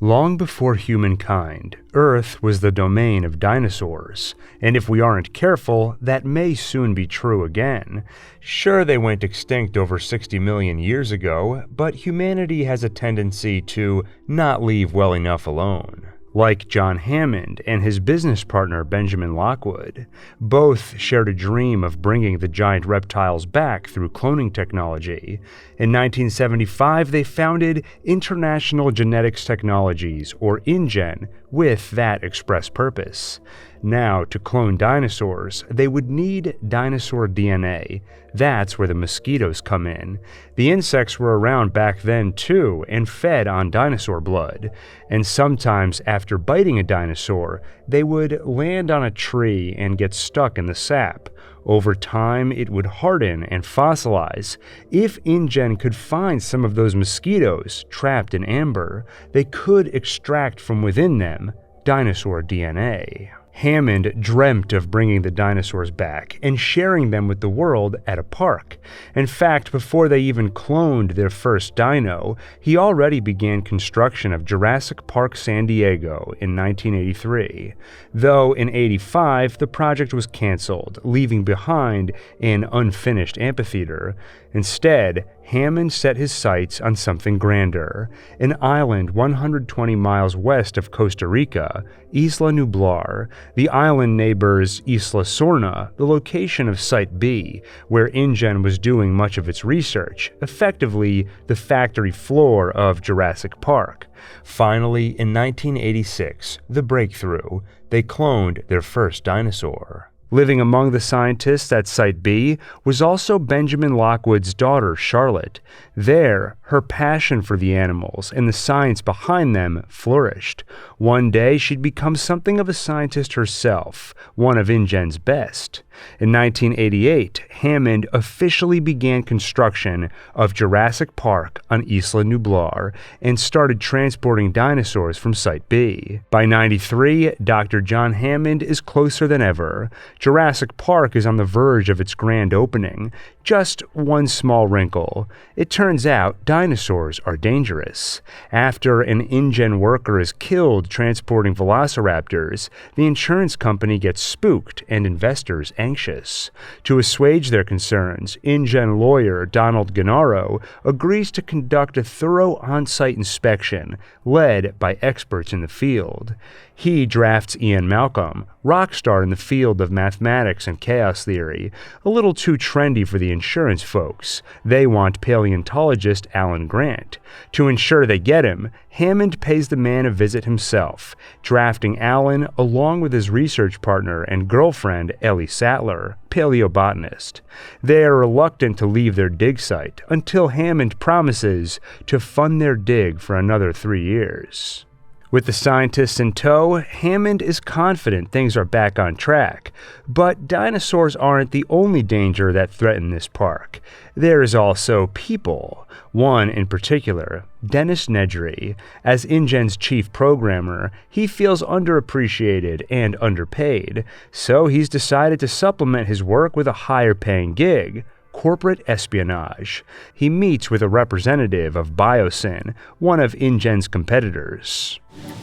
Long before humankind, Earth was the domain of dinosaurs, and if we aren't careful, that may soon be true again. Sure, they went extinct over 60 million years ago, but humanity has a tendency to not leave well enough alone. Like John Hammond and his business partner Benjamin Lockwood, both shared a dream of bringing the giant reptiles back through cloning technology. In 1975, they founded International Genetics Technologies, or InGen, with that express purpose. Now, to clone dinosaurs, they would need dinosaur DNA. That's where the mosquitoes come in. The insects were around back then too, and fed on dinosaur blood. And sometimes after biting a dinosaur, they would land on a tree and get stuck in the sap. Over time, it would harden and fossilize. If InGen could find some of those mosquitoes trapped in amber, they could extract from within them dinosaur DNA. Hammond dreamt of bringing the dinosaurs back and sharing them with the world at a park. In fact, before they even cloned their first dino, he already began construction of Jurassic Park San Diego in 1983. Though in '85, the project was canceled, leaving behind an unfinished amphitheater. Instead, Hammond set his sights on something grander, an island 120 miles west of Costa Rica, Isla Nublar. The island neighbors Isla Sorna, the location of Site B, where InGen was doing much of its research, effectively the factory floor of Jurassic Park. Finally, in 1986, the breakthrough, they cloned their first dinosaur. Living among the scientists at Site B was also Benjamin Lockwood's daughter, Charlotte. There, her passion for the animals and the science behind them flourished. One day, she'd become something of a scientist herself, one of InGen's best. In 1988, Hammond officially began construction of Jurassic Park on Isla Nublar and started transporting dinosaurs from Site B. By '93, Dr. John Hammond is closer than ever. Jurassic Park is on the verge of its grand opening. Just one small wrinkle. It turns out dinosaurs are dangerous. After an InGen worker is killed transporting velociraptors, the insurance company gets spooked and investors anxious. To assuage their concerns, InGen lawyer Donald Gennaro agrees to conduct a thorough on-site inspection led by experts in the field. He drafts Ian Malcolm, rock star in the field of mathematics and chaos theory, a little too trendy for the insurance folks. They want paleontologist Alan Grant. To ensure they get him, Hammond pays the man a visit himself, drafting Alan along with his research partner and girlfriend Ellie Sattler, paleobotanist. They are reluctant to leave their dig site until Hammond promises to fund their dig for another 3 years. With the scientists in tow, Hammond is confident things are back on track. But dinosaurs aren't the only danger that threaten this park. There is also people. One in particular, Dennis Nedry. As InGen's chief programmer, he feels underappreciated and underpaid, so he's decided to supplement his work with a higher-paying gig: corporate espionage. He meets with a representative of Biosyn, one of InGen's competitors.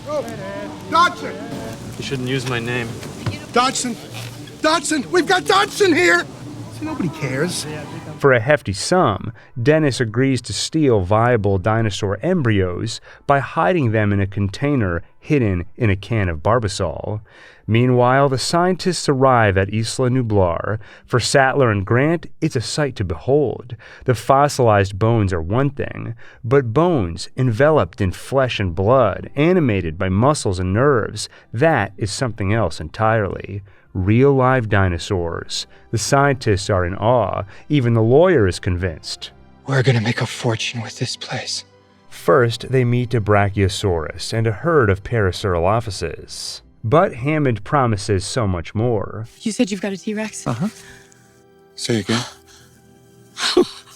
Oh, Dodson! You shouldn't use my name. Dodson! Dodson! We've got Dodson here! See, nobody cares. For a hefty sum, Dennis agrees to steal viable dinosaur embryos by hiding them in a container hidden in a can of Barbasol. Meanwhile, the scientists arrive at Isla Nublar. For Sattler and Grant, it's a sight to behold. The fossilized bones are one thing, but bones enveloped in flesh and blood, animated by muscles and nerves, that is something else entirely. Real live dinosaurs. The scientists are in awe. Even the lawyer is convinced. We're gonna make a fortune with this place. First, they meet a Brachiosaurus and a herd of Parasaurolophuses. But Hammond promises so much more. You said you've got a T-Rex? Uh-huh. Say again.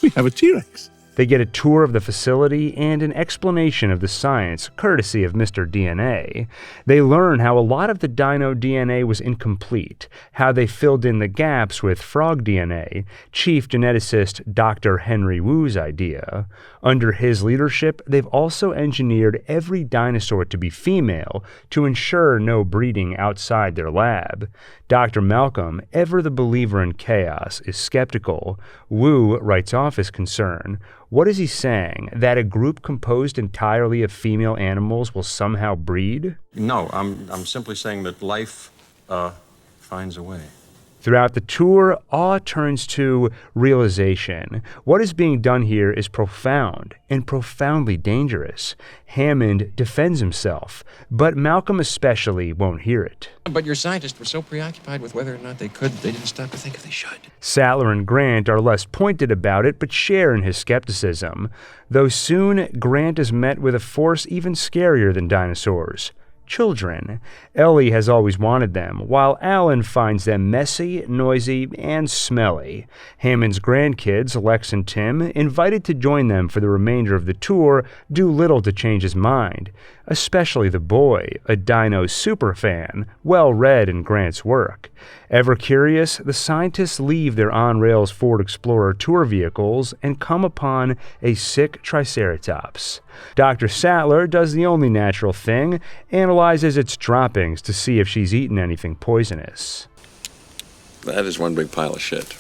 We have a T-Rex. They get a tour of the facility and an explanation of the science, courtesy of Mr. DNA. They learn how a lot of the dino DNA was incomplete, how they filled in the gaps with frog DNA, Chief Geneticist Dr. Henry Wu's idea. Under his leadership, they've also engineered every dinosaur to be female to ensure no breeding outside their lab. Dr. Malcolm, ever the believer in chaos, is skeptical. Wu writes off his concern. What is he saying? That a group composed entirely of female animals will somehow breed? No, I'm simply saying that life finds a way. Throughout the tour, awe turns to realization. What is being done here is profound and profoundly dangerous. Hammond defends himself, but Malcolm especially won't hear it. But your scientists were so preoccupied with whether or not they could, they didn't stop to think if they should. Sattler and Grant are less pointed about it, but share in his skepticism. Though soon, Grant is met with a force even scarier than dinosaurs. Children. Ellie has always wanted them, while Alan finds them messy, noisy, and smelly. Hammond's grandkids, Lex and Tim, invited to join them for the remainder of the tour, do little to change his mind. Especially the boy, a dino superfan, well-read in Grant's work. Ever curious, the scientists leave their on-rails Ford Explorer tour vehicles and come upon a sick Triceratops. Dr. Sattler does the only natural thing, analyzes its droppings to see if she's eaten anything poisonous. That is one big pile of shit.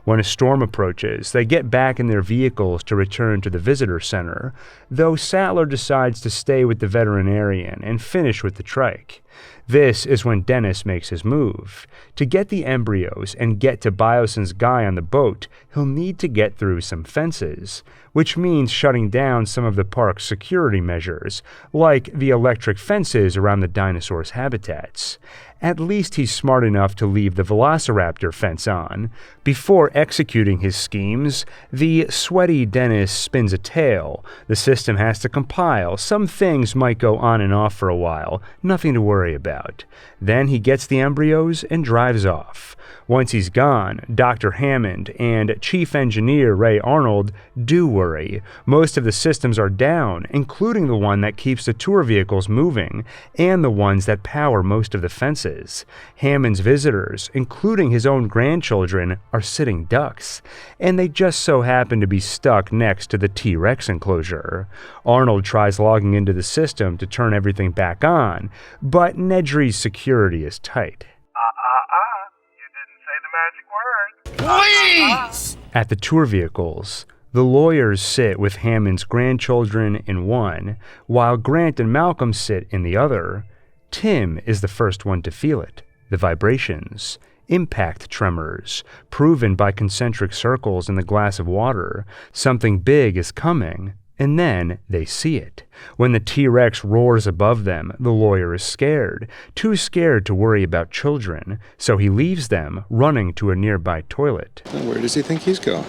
When a storm approaches, they get back in their vehicles to return to the visitor center, though Sattler decides to stay with the veterinarian and finish with the trike. This is when Dennis makes his move. To get the embryos and get to Biosyn's guy on the boat, he'll need to get through some fences, which means shutting down some of the park's security measures, like the electric fences around the dinosaurs' habitats. At least he's smart enough to leave the Velociraptor fence on. Before executing his schemes, the sweaty Dennis spins a tale. The system has to compile. Some things might go on and off for a while, nothing to worry about. Then he gets the embryos and drives off. Once he's gone, Dr. Hammond and Chief Engineer Ray Arnold do worry. Most of the systems are down, including the one that keeps the tour vehicles moving, and the ones that power most of the fences. Hammond's visitors, including his own grandchildren, are sitting ducks, and they just so happen to be stuck next to the T-Rex enclosure. Arnold tries logging into the system to turn everything back on, but Nedry's security is tight. Please! At the tour vehicles, the lawyers sit with Hammond's grandchildren in one, while Grant and Malcolm sit in the other. Tim is the first one to feel it. The vibrations. Impact tremors, proven by concentric circles in the glass of water. Something big is coming. And then they see it. When the T-Rex roars above them, the lawyer is scared, too scared to worry about children, so he leaves them, running to a nearby toilet. Where does he think he's going?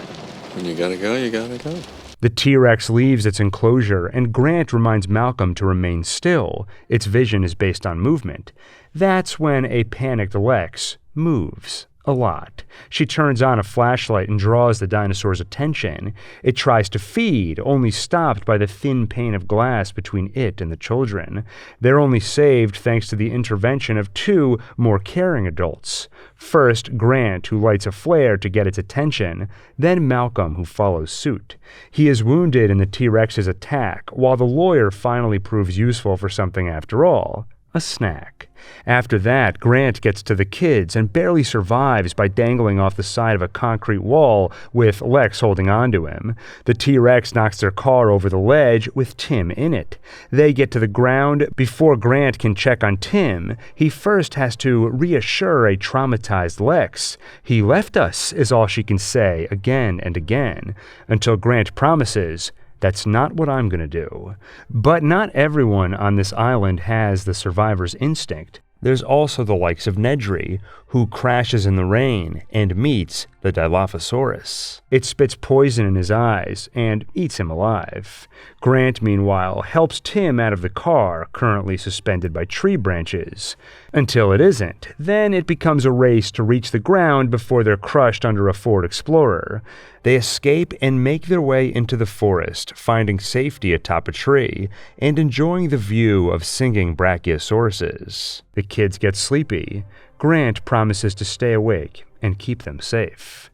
When you gotta go, you gotta go. The T-Rex leaves its enclosure, and Grant reminds Malcolm to remain still. Its vision is based on movement. That's when a panicked Lex moves. A lot. She turns on a flashlight and draws the dinosaur's attention. It tries to feed, only stopped by the thin pane of glass between it and the children. They're only saved thanks to the intervention of two more caring adults. First, Grant, who lights a flare to get its attention, then Malcolm, who follows suit. He is wounded in the T-Rex's attack, while the lawyer finally proves useful for something after all. A snack. After that, Grant gets to the kids and barely survives by dangling off the side of a concrete wall with Lex holding onto him. The T-Rex knocks their car over the ledge with Tim in it. They get to the ground. Before Grant can check on Tim, he first has to reassure a traumatized Lex. "He left us," is all she can say again and again, until Grant promises, "That's not what I'm going to do." But not everyone on this island has the survivor's instinct. There's also the likes of Nedry, who crashes in the rain and meets the Dilophosaurus. It spits poison in his eyes and eats him alive. Grant, meanwhile, helps Tim out of the car, currently suspended by tree branches. Until it isn't. Then it becomes a race to reach the ground before they're crushed under a Ford Explorer. They escape and make their way into the forest, finding safety atop a tree and enjoying the view of singing brachiosauruses. The kids get sleepy. Grant promises to stay awake and keep them safe.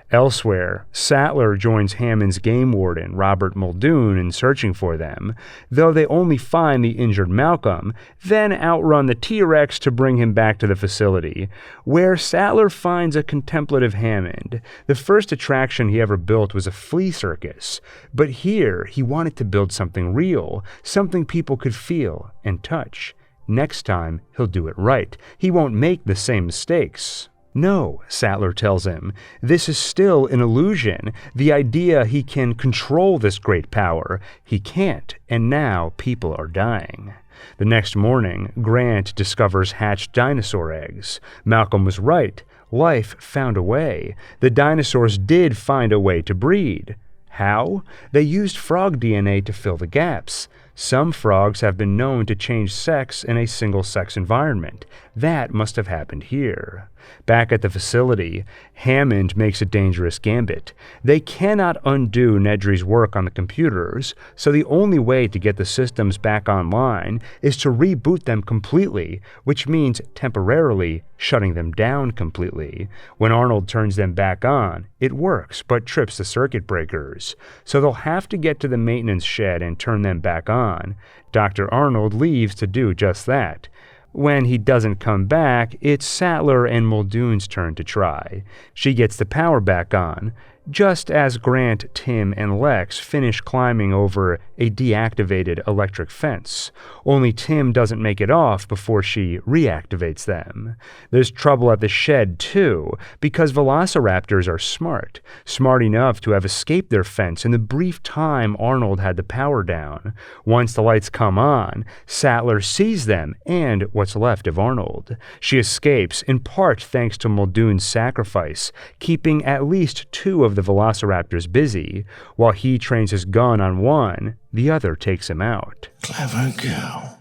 Elsewhere, Sattler joins Hammond's game warden, Robert Muldoon, in searching for them, though they only find the injured Malcolm, then outrun the T-Rex to bring him back to the facility, where Sattler finds a contemplative Hammond. The first attraction he ever built was a flea circus, but here he wanted to build something real, something people could feel and touch. Next time, he'll do it right. He won't make the same mistakes. No, Sattler tells him, this is still an illusion. The idea he can control this great power. He can't, and now people are dying. The next morning, Grant discovers hatched dinosaur eggs. Malcolm was right. Life found a way. The dinosaurs did find a way to breed. How? They used frog DNA to fill the gaps. Some frogs have been known to change sex in a single-sex environment. That must have happened here. Back at the facility, Hammond makes a dangerous gambit. They cannot undo Nedry's work on the computers, so the only way to get the systems back online is to reboot them completely, which means temporarily shutting them down completely. When Arnold turns them back on, it works, but trips the circuit breakers. So they'll have to get to the maintenance shed and turn them back on. Dr. Arnold leaves to do just that. When he doesn't come back, it's Sattler and Muldoon's turn to try. She gets the power back on, just as Grant, Tim, and Lex finish climbing over a deactivated electric fence. Only Tim doesn't make it off before she reactivates them. There's trouble at the shed, too, because velociraptors are smart enough to have escaped their fence in the brief time Arnold had the power down. Once the lights come on, Sattler sees them and what's left of Arnold. She escapes, in part thanks to Muldoon's sacrifice, keeping at least two of the velociraptors busy. While he trains his gun on one, the other takes him out. Clever girl.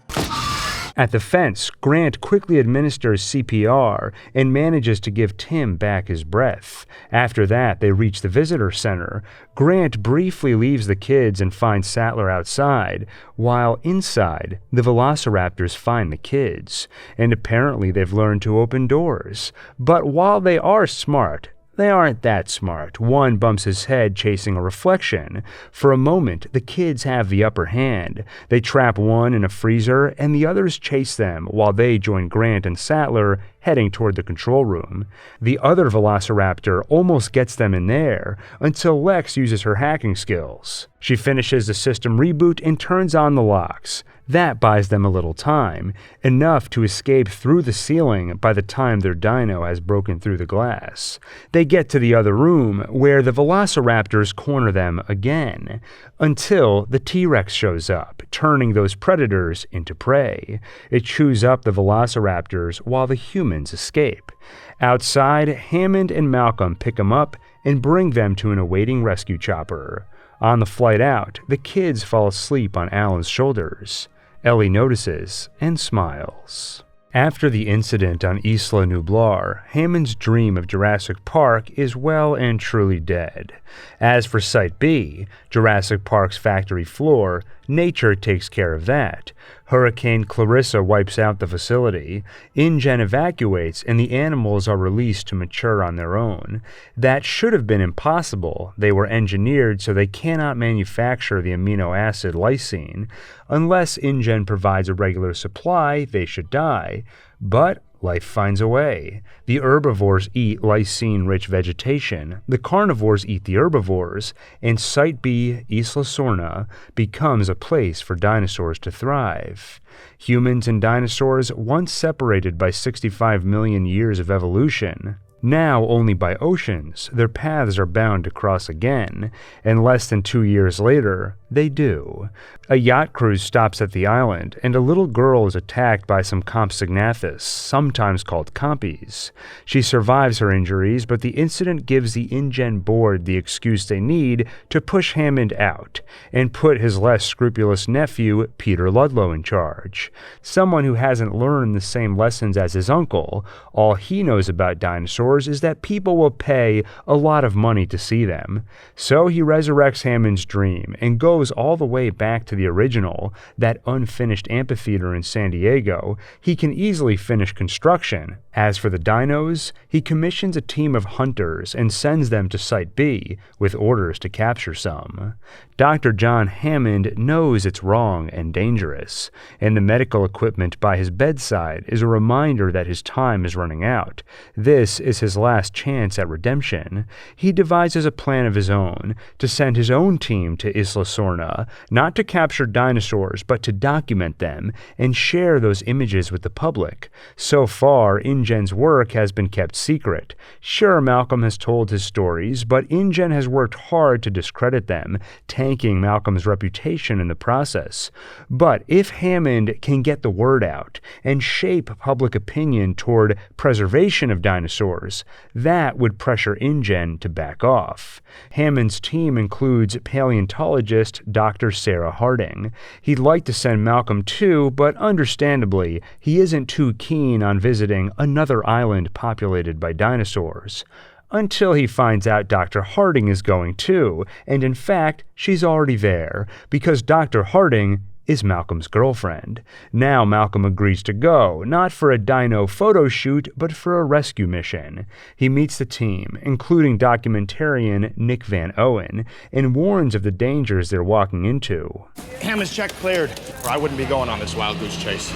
At the fence, Grant quickly administers CPR and manages to give Tim back his breath. After that, they reach the visitor center. Grant briefly leaves the kids and finds Sattler outside, while inside, the velociraptors find the kids. And apparently they've learned to open doors. But while they are smart, they aren't that smart. One bumps his head chasing a reflection. For a moment, the kids have the upper hand. They trap one in a freezer, and the others chase them while they join Grant and Sattler heading toward the control room. The other velociraptor almost gets them in there, until Lex uses her hacking skills. She finishes the system reboot and turns on the locks. That buys them a little time, enough to escape through the ceiling by the time their dino has broken through the glass. They get to the other room, where the velociraptors corner them again, until the T-Rex shows up, turning those predators into prey. It chews up the velociraptors while the humans escape. Outside, Hammond and Malcolm pick them up and bring them to an awaiting rescue chopper. On the flight out, the kids fall asleep on Alan's shoulders. Ellie notices and smiles. After the incident on Isla Nublar, Hammond's dream of Jurassic Park is well and truly dead. As for Site B, Jurassic Park's factory floor, nature takes care of that. Hurricane Clarissa wipes out the facility, InGen evacuates, and the animals are released to mature on their own. That should have been impossible. They were engineered so they cannot manufacture the amino acid lysine. Unless InGen provides a regular supply, they should die. But life finds a way. The herbivores eat lysine-rich vegetation, the carnivores eat the herbivores, and Site B, Isla Sorna, becomes a place for dinosaurs to thrive. Humans and dinosaurs, once separated by 65 million years of evolution, now only by oceans, their paths are bound to cross again, and less than 2 years later, They do. A yacht cruise stops at the island, and a little girl is attacked by some Compsognathus, sometimes called compies. She survives her injuries, but the incident gives the InGen board the excuse they need to push Hammond out, and put his less scrupulous nephew, Peter Ludlow, in charge. Someone who hasn't learned the same lessons as his uncle. All he knows about dinosaurs is that people will pay a lot of money to see them. So he resurrects Hammond's dream, and goes all the way back to the original, that unfinished amphitheater in San Diego. He can easily finish construction. As for the dinos, he commissions a team of hunters and sends them to Site B, with orders to capture some. Dr. John Hammond knows it's wrong and dangerous, and the medical equipment by his bedside is a reminder that his time is running out. This is his last chance at redemption. He devises a plan of his own, to send his own team to Isla Sorna, not to capture dinosaurs, but to document them and share those images with the public. So far, InGen's work has been kept secret. Sure, Malcolm has told his stories, but InGen has worked hard to discredit them, tanking Malcolm's reputation in the process. But if Hammond can get the word out and shape public opinion toward preservation of dinosaurs, that would pressure InGen to back off. Hammond's team includes paleontologist Dr. Sarah Harding. He'd like to send Malcolm too, but understandably, he isn't too keen on visiting another island populated by dinosaurs. Until he finds out Dr. Harding is going too, and in fact, she's already there, because Dr. Harding is Malcolm's girlfriend. Now Malcolm agrees to go, not for a dino photo shoot, but for a rescue mission. He meets the team, including documentarian Nick Van Owen, and warns of the dangers they're walking into. Hammond's check cleared, or I wouldn't be going on this wild goose chase.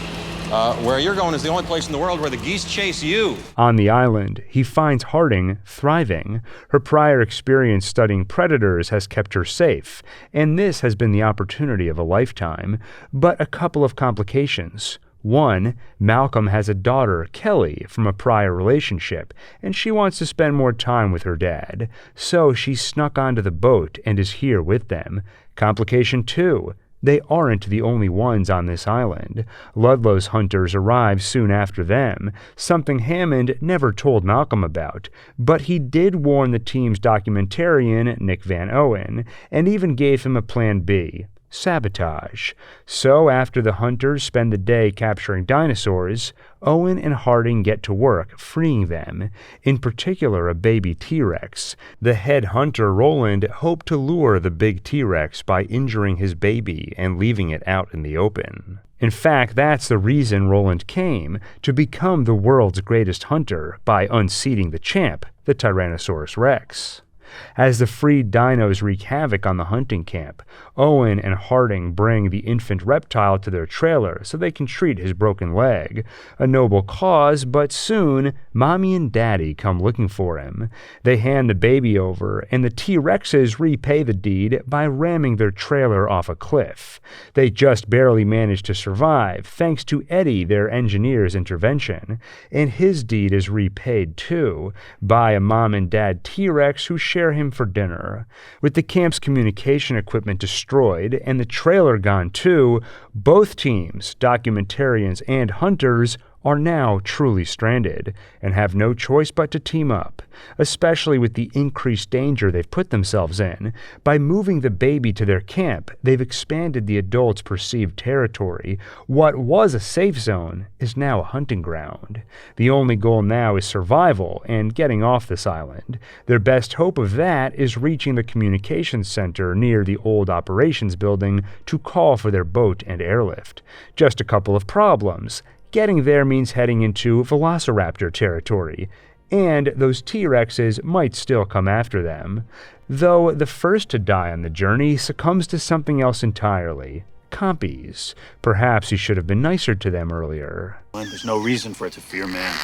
Where you're going is the only place in the world where the geese chase you. On the island, he finds Harding thriving. Her prior experience studying predators has kept her safe, and this has been the opportunity of a lifetime. But a couple of complications. One, Malcolm has a daughter, Kelly, from a prior relationship, and she wants to spend more time with her dad. So she snuck onto the boat and is here with them. Complication 2. They aren't the only ones on this island. Ludlow's hunters arrive soon after them, something Hammond never told Malcolm about, but he did warn the team's documentarian, Nick Van Owen, and even gave him a plan B. Sabotage. So after the hunters spend the day capturing dinosaurs, Owen and Harding get to work freeing them, in particular a baby T-Rex. The head hunter, Roland, hoped to lure the big T-Rex by injuring his baby and leaving it out in the open. In fact, that's the reason Roland came, to become the world's greatest hunter by unseating the champ, the Tyrannosaurus Rex. As the freed dinos wreak havoc on the hunting camp, Owen and Harding bring the infant reptile to their trailer so they can treat his broken leg. A noble cause, but soon, Mommy and Daddy come looking for him. They hand the baby over, and the T-Rexes repay the deed by ramming their trailer off a cliff. They just barely manage to survive, thanks to Eddie, their engineer's intervention. And his deed is repaid, too, by a mom and dad T-Rex who share him for dinner. With the camp's communication equipment destroyed and the trailer gone too, both teams, documentarians and hunters, are now truly stranded and have no choice but to team up, especially with the increased danger they've put themselves in. By moving the baby to their camp, they've expanded the adults' perceived territory. What was a safe zone is now a hunting ground. The only goal now is survival and getting off this island. Their best hope of that is reaching the communications center near the old operations building to call for their boat and airlift. Just a couple of problems. Getting there means heading into Velociraptor territory, and those T-Rexes might still come after them. Though the first to die on the journey succumbs to something else entirely. Compies. Perhaps he should have been nicer to them earlier. There's no reason for it to fear man.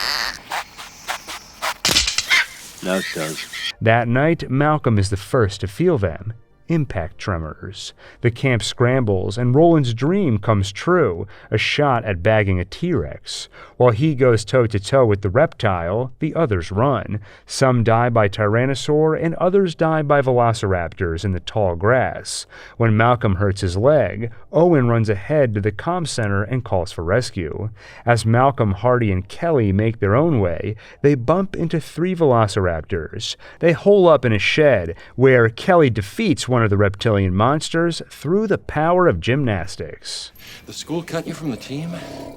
No, it does. That night, Malcolm is the first to feel them. impact tremors. The camp scrambles, and Roland's dream comes true, a shot at bagging a T-Rex. While he goes toe-to-toe with the reptile, the others run. Some die by Tyrannosaur, and others die by velociraptors in the tall grass. When Malcolm hurts his leg, Owen runs ahead to the comm center and calls for rescue. As Malcolm, Hardy, and Kelly make their own way, they bump into 3 velociraptors. They hole up in a shed, where Kelly defeats one of the reptilian monsters through the power of gymnastics. The school cut you from the team?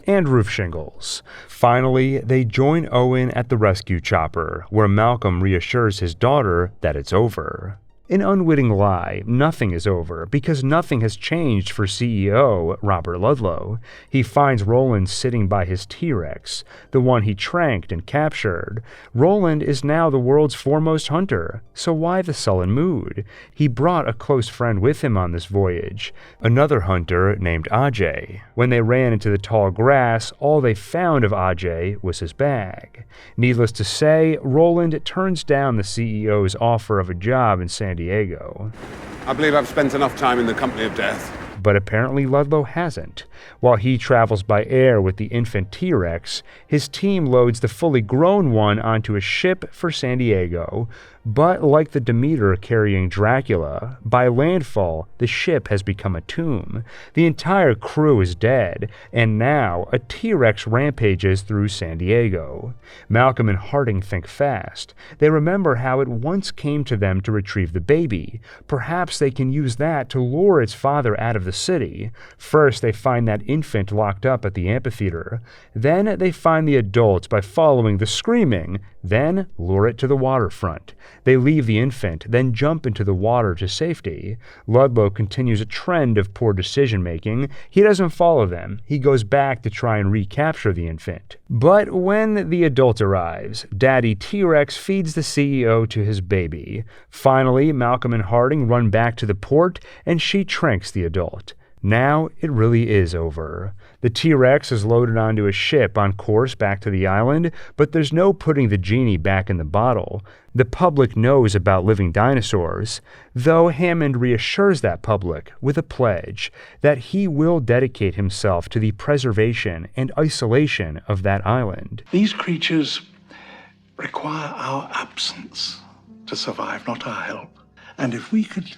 And roof shingles. Finally, they join Owen at the rescue chopper, where Malcolm reassures his daughter that it's over. An unwitting lie, nothing is over, because nothing has changed for CEO Robert Ludlow. He finds Roland sitting by his T-Rex, the one he tranked and captured. Roland is now the world's foremost hunter, so why the sullen mood? He brought a close friend with him on this voyage, another hunter named Ajay. When they ran into the tall grass, all they found of Ajay was his bag. Needless to say, Roland turns down the CEO's offer of a job in San Diego. I believe I've spent enough time in the company of death. But apparently Ludlow hasn't. While he travels by air with the infant T-Rex, his team loads the fully grown one onto a ship for San Diego. But like the Demeter carrying Dracula, by landfall, the ship has become a tomb. The entire crew is dead, and now a T-Rex rampages through San Diego. Malcolm and Harding think fast. They remember how it once came to them to retrieve the baby. Perhaps they can use that to lure its father out of the city. First, they find that infant locked up at the amphitheater. Then they find the adults by following the screaming, then lure it to the waterfront. They leave the infant, then jump into the water to safety. Ludlow continues a trend of poor decision-making. He doesn't follow them. He goes back to try and recapture the infant. But when the adult arrives, Daddy T-Rex feeds the CEO to his baby. Finally, Malcolm and Harding run back to the port, and she tranks the adult. Now it really is over. The T-Rex is loaded onto a ship on course back to the island, but there's no putting the genie back in the bottle. The public knows about living dinosaurs, though Hammond reassures that public with a pledge that he will dedicate himself to the preservation and isolation of that island. These creatures require our absence to survive, not our help. And if we could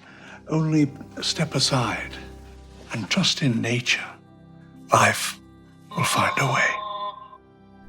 only step aside and trust in nature, life will find a way.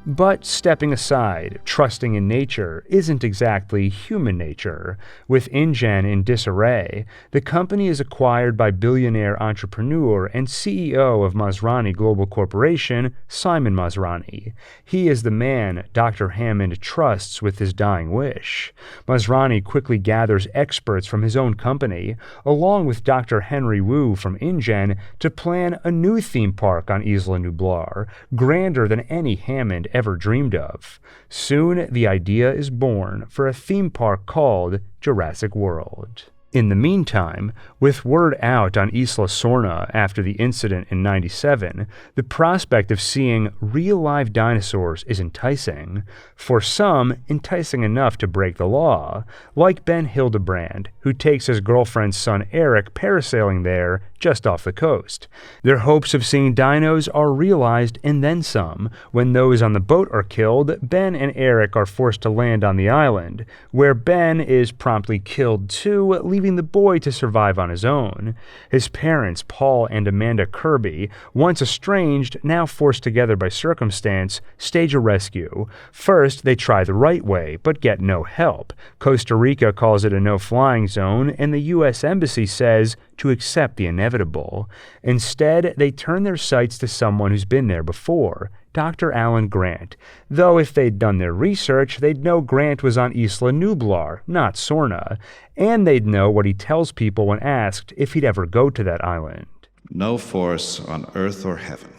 But stepping aside, trusting in nature, isn't exactly human nature. With InGen in disarray, the company is acquired by billionaire entrepreneur and CEO of Masrani Global Corporation, Simon Masrani. He is the man Dr. Hammond trusts with his dying wish. Masrani quickly gathers experts from his own company, along with Dr. Henry Wu from InGen, to plan a new theme park on Isla Nublar, grander than any Hammond ever dreamed of. Soon, the idea is born for a theme park called Jurassic World. In the meantime, with word out on Isla Sorna after the incident in '97, the prospect of seeing real live dinosaurs is enticing. For some, enticing enough to break the law, like Ben Hildebrand, who takes his girlfriend's son Eric parasailing there just off the coast. Their hopes of seeing dinos are realized and then some. When those on the boat are killed, Ben and Eric are forced to land on the island, where Ben is promptly killed too, leaving the boy to survive on his own. His parents, Paul and Amanda Kirby, once estranged, now forced together by circumstance, stage a rescue. First, they try the right way, but get no help. Costa Rica calls it a no-flying zone, and the U.S. Embassy says to accept the inevitable. Instead, they turn their sights to someone who's been there before, Dr. Alan Grant. Though if they'd done their research, they'd know Grant was on Isla Nublar, not Sorna, and they'd know what he tells people when asked if he'd ever go to that island. No force on earth or heaven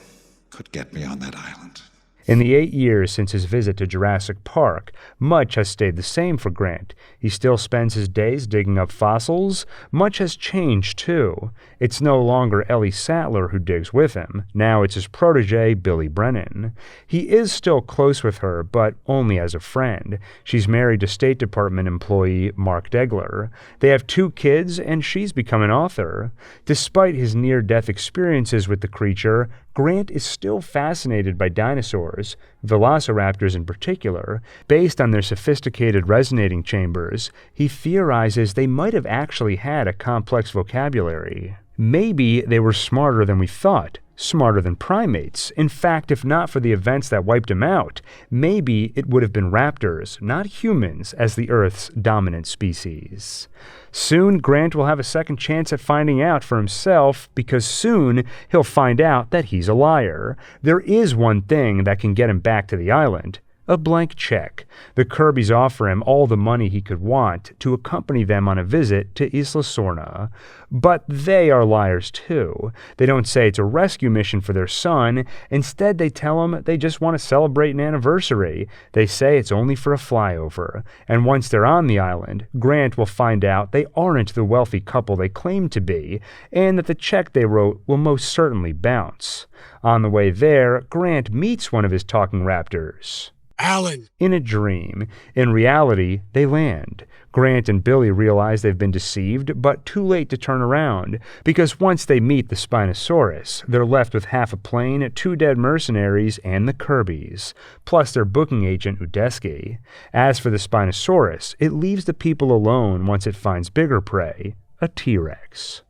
could get me on that island. In the 8 years since his visit to Jurassic Park, much has stayed the same for Grant. He still spends his days digging up fossils. Much has changed, too. It's no longer Ellie Sattler who digs with him. Now it's his protege, Billy Brennan. He is still close with her, but only as a friend. She's married to State Department employee Mark Degler. They have 2 kids, and she's become an author. Despite his near-death experiences with the creature, Grant is still fascinated by dinosaurs, velociraptors in particular. Based on their sophisticated resonating chambers, he theorizes they might have actually had a complex vocabulary. Maybe they were smarter than we thought, smarter than primates. In fact, if not for the events that wiped them out, maybe it would have been raptors, not humans, as the Earth's dominant species. Soon, Grant will have a second chance at finding out for himself, because soon he'll find out that he's a liar. There is one thing that can get him back to the island: a blank check. The Kirbys offer him all the money he could want to accompany them on a visit to Isla Sorna. But they are liars too. They don't say it's a rescue mission for their son. Instead, they tell him they just want to celebrate an anniversary. They say it's only for a flyover. And once they're on the island, Grant will find out they aren't the wealthy couple they claim to be, and that the check they wrote will most certainly bounce. On the way there, Grant meets one of his talking raptors. Alan. In a dream. In reality, they land. Grant and Billy realize they've been deceived, but too late to turn around, because once they meet the Spinosaurus, they're left with half a plane, 2 dead mercenaries, and the Kirbys, plus their booking agent Udesky. As for the Spinosaurus, it leaves the people alone once it finds bigger prey, a T-Rex.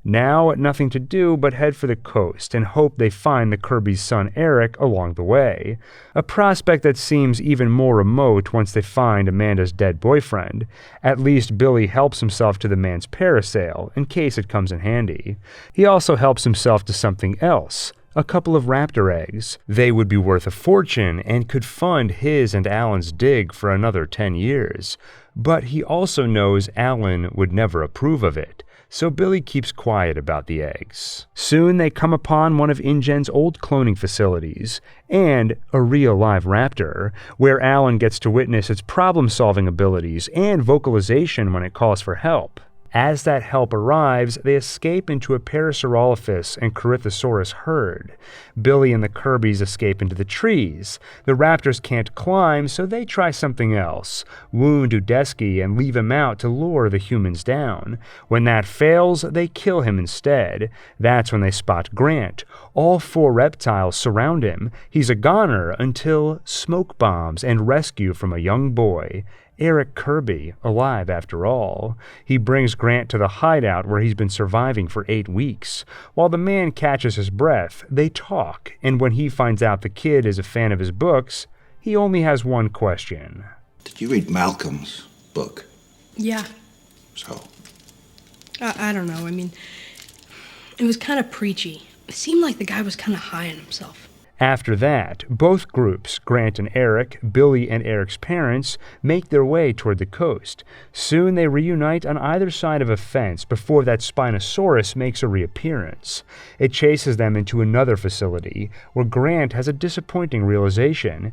Now, nothing to do but head for the coast and hope they find the Kirby's son Eric along the way. A prospect that seems even more remote once they find Amanda's dead boyfriend. At least Billy helps himself to the man's parasail, in case it comes in handy. He also helps himself to something else: a couple of raptor eggs. They would be worth a fortune and could fund his and Alan's dig for another 10 years. But he also knows Alan would never approve of it, so Billy keeps quiet about the eggs. Soon they come upon one of InGen's old cloning facilities, and a real live raptor, where Alan gets to witness its problem-solving abilities and vocalization when it calls for help. As that help arrives, they escape into a Parasaurolophus and Cretaceous herd. Billy and the Kirbys escape into the trees. The raptors can't climb, so they try something else: wound Udesky and leave him out to lure the humans down. When that fails, they kill him instead. That's when they spot Grant. All 4 reptiles surround him. He's a goner until smoke bombs and rescue from a young boy. Eric Kirby, alive after all. He brings Grant to the hideout where he's been surviving for 8 weeks. While the man catches his breath, they talk, and when he finds out the kid is a fan of his books, he only has one question. Did you read Malcolm's book? Yeah. So? I don't know. I mean, it was kind of preachy. It seemed like the guy was kind of high on himself. After that, both groups, Grant and Eric, Billy and Eric's parents, make their way toward the coast. Soon they reunite on either side of a fence before that Spinosaurus makes a reappearance. It chases them into another facility, where Grant has a disappointing realization.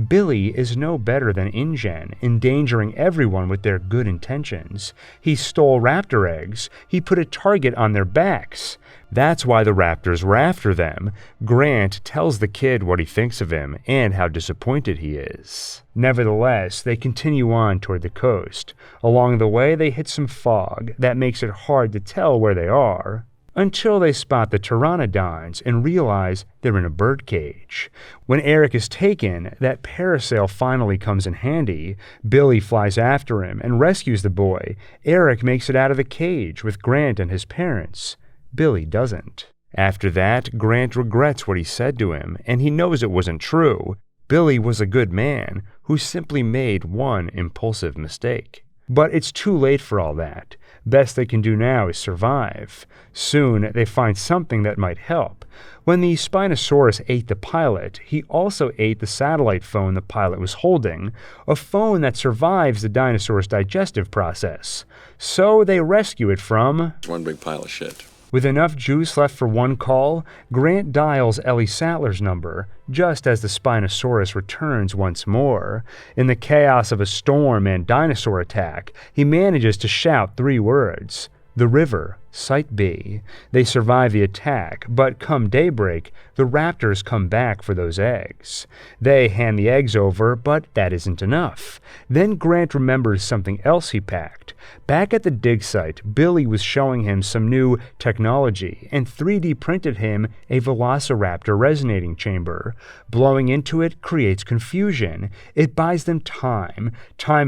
Billy is no better than InGen, endangering everyone with their good intentions. He stole raptor eggs. He put a target on their backs. That's why the raptors were after them. Grant tells the kid what he thinks of him and how disappointed he is. Nevertheless, they continue on toward the coast. Along the way, they hit some fog that makes it hard to tell where they are, until they spot the pteranodons and realize they're in a birdcage. When Eric is taken, that parasail finally comes in handy. Billy flies after him and rescues the boy. Eric makes it out of the cage with Grant and his parents. Billy doesn't. After that, Grant regrets what he said to him, and he knows it wasn't true. Billy was a good man who simply made one impulsive mistake. But it's too late for all that. Best they can do now is survive. Soon, they find something that might help. When the Spinosaurus ate the pilot, he also ate the satellite phone the pilot was holding, a phone that survives the dinosaur's digestive process. So they rescue it from One big pile of shit. With enough juice left for one call, Grant dials Ellie Sattler's number, just as the Spinosaurus returns once more. In the chaos of a storm and dinosaur attack, he manages to shout 3 words: "The river, Site B." They survive the attack, but come daybreak, the raptors come back for those eggs. They hand the eggs over, but that isn't enough. Then Grant remembers something else he packed. Back at the dig site, Billy was showing him some new technology and 3D printed him a Velociraptor resonating chamber. Blowing into it creates confusion. It buys them time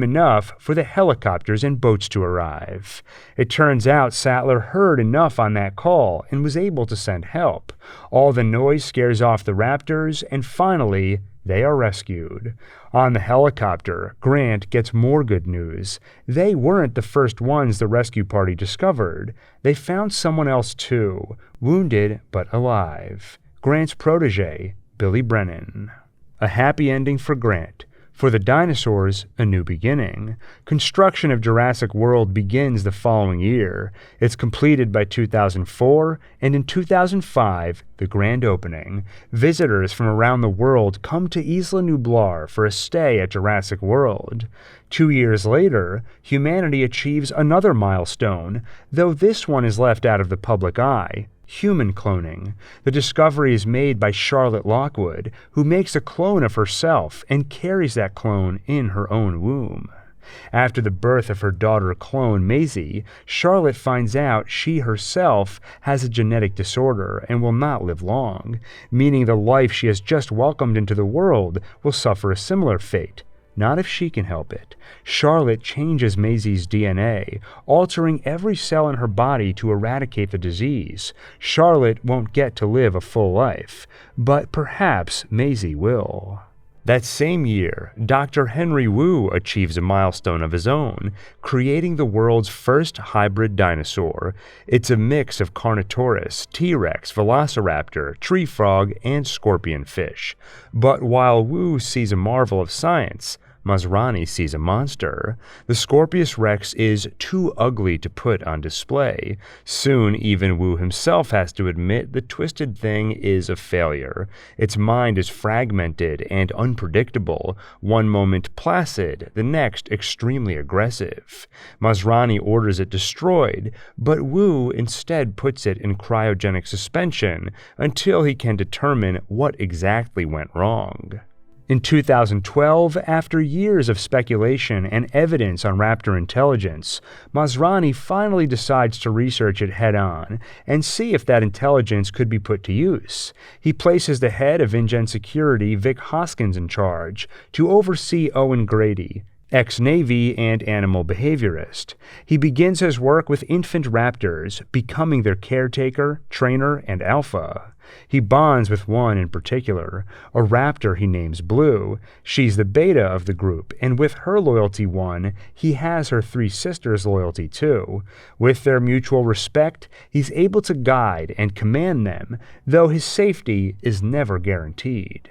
enough for the helicopters and boats to arrive. It turns out Sattler heard enough on that call and was able to send help. All the noise scares off the raptors, and finally, they are rescued. On the helicopter, Grant gets more good news. They weren't the first ones the rescue party discovered. They found someone else too, wounded but alive. Grant's protege, Billy Brennan. A happy ending for Grant. For the dinosaurs, a new beginning. Construction of Jurassic World begins the following year. It's completed by 2004, and in 2005, the grand opening. Visitors from around the world come to Isla Nublar for a stay at Jurassic World. 2 years later, humanity achieves another milestone, though this one is left out of the public eye. Human cloning. The discovery is made by Charlotte Lockwood, who makes a clone of herself and carries that clone in her own womb. After the birth of her daughter clone Maisie, Charlotte finds out she herself has a genetic disorder and will not live long, meaning the life she has just welcomed into the world will suffer a similar fate. Not if she can help it. Charlotte changes Maisie's DNA, altering every cell in her body to eradicate the disease. Charlotte won't get to live a full life, but perhaps Maisie will. That same year, Dr. Henry Wu achieves a milestone of his own, creating the world's first hybrid dinosaur. It's a mix of Carnotaurus, T-Rex, Velociraptor, tree frog, and scorpion fish. But while Wu sees a marvel of science, Masrani sees a monster. The Scorpius Rex is too ugly to put on display. Soon, even Wu himself has to admit the twisted thing is a failure. Its mind is fragmented and unpredictable, one moment placid, the next extremely aggressive. Masrani orders it destroyed, but Wu instead puts it in cryogenic suspension until he can determine what exactly went wrong. In 2012, after years of speculation and evidence on raptor intelligence, Masrani finally decides to research it head-on and see if that intelligence could be put to use. He places the head of InGen Security, Vic Hoskins, in charge to oversee Owen Grady, ex-Navy and animal behaviorist. He begins his work with infant raptors, becoming their caretaker, trainer, and alpha. He bonds with one in particular, a raptor he names Blue. She's the beta of the group, and with her loyalty won, he has her 3 sisters' loyalty too. With their mutual respect, he's able to guide and command them, though his safety is never guaranteed.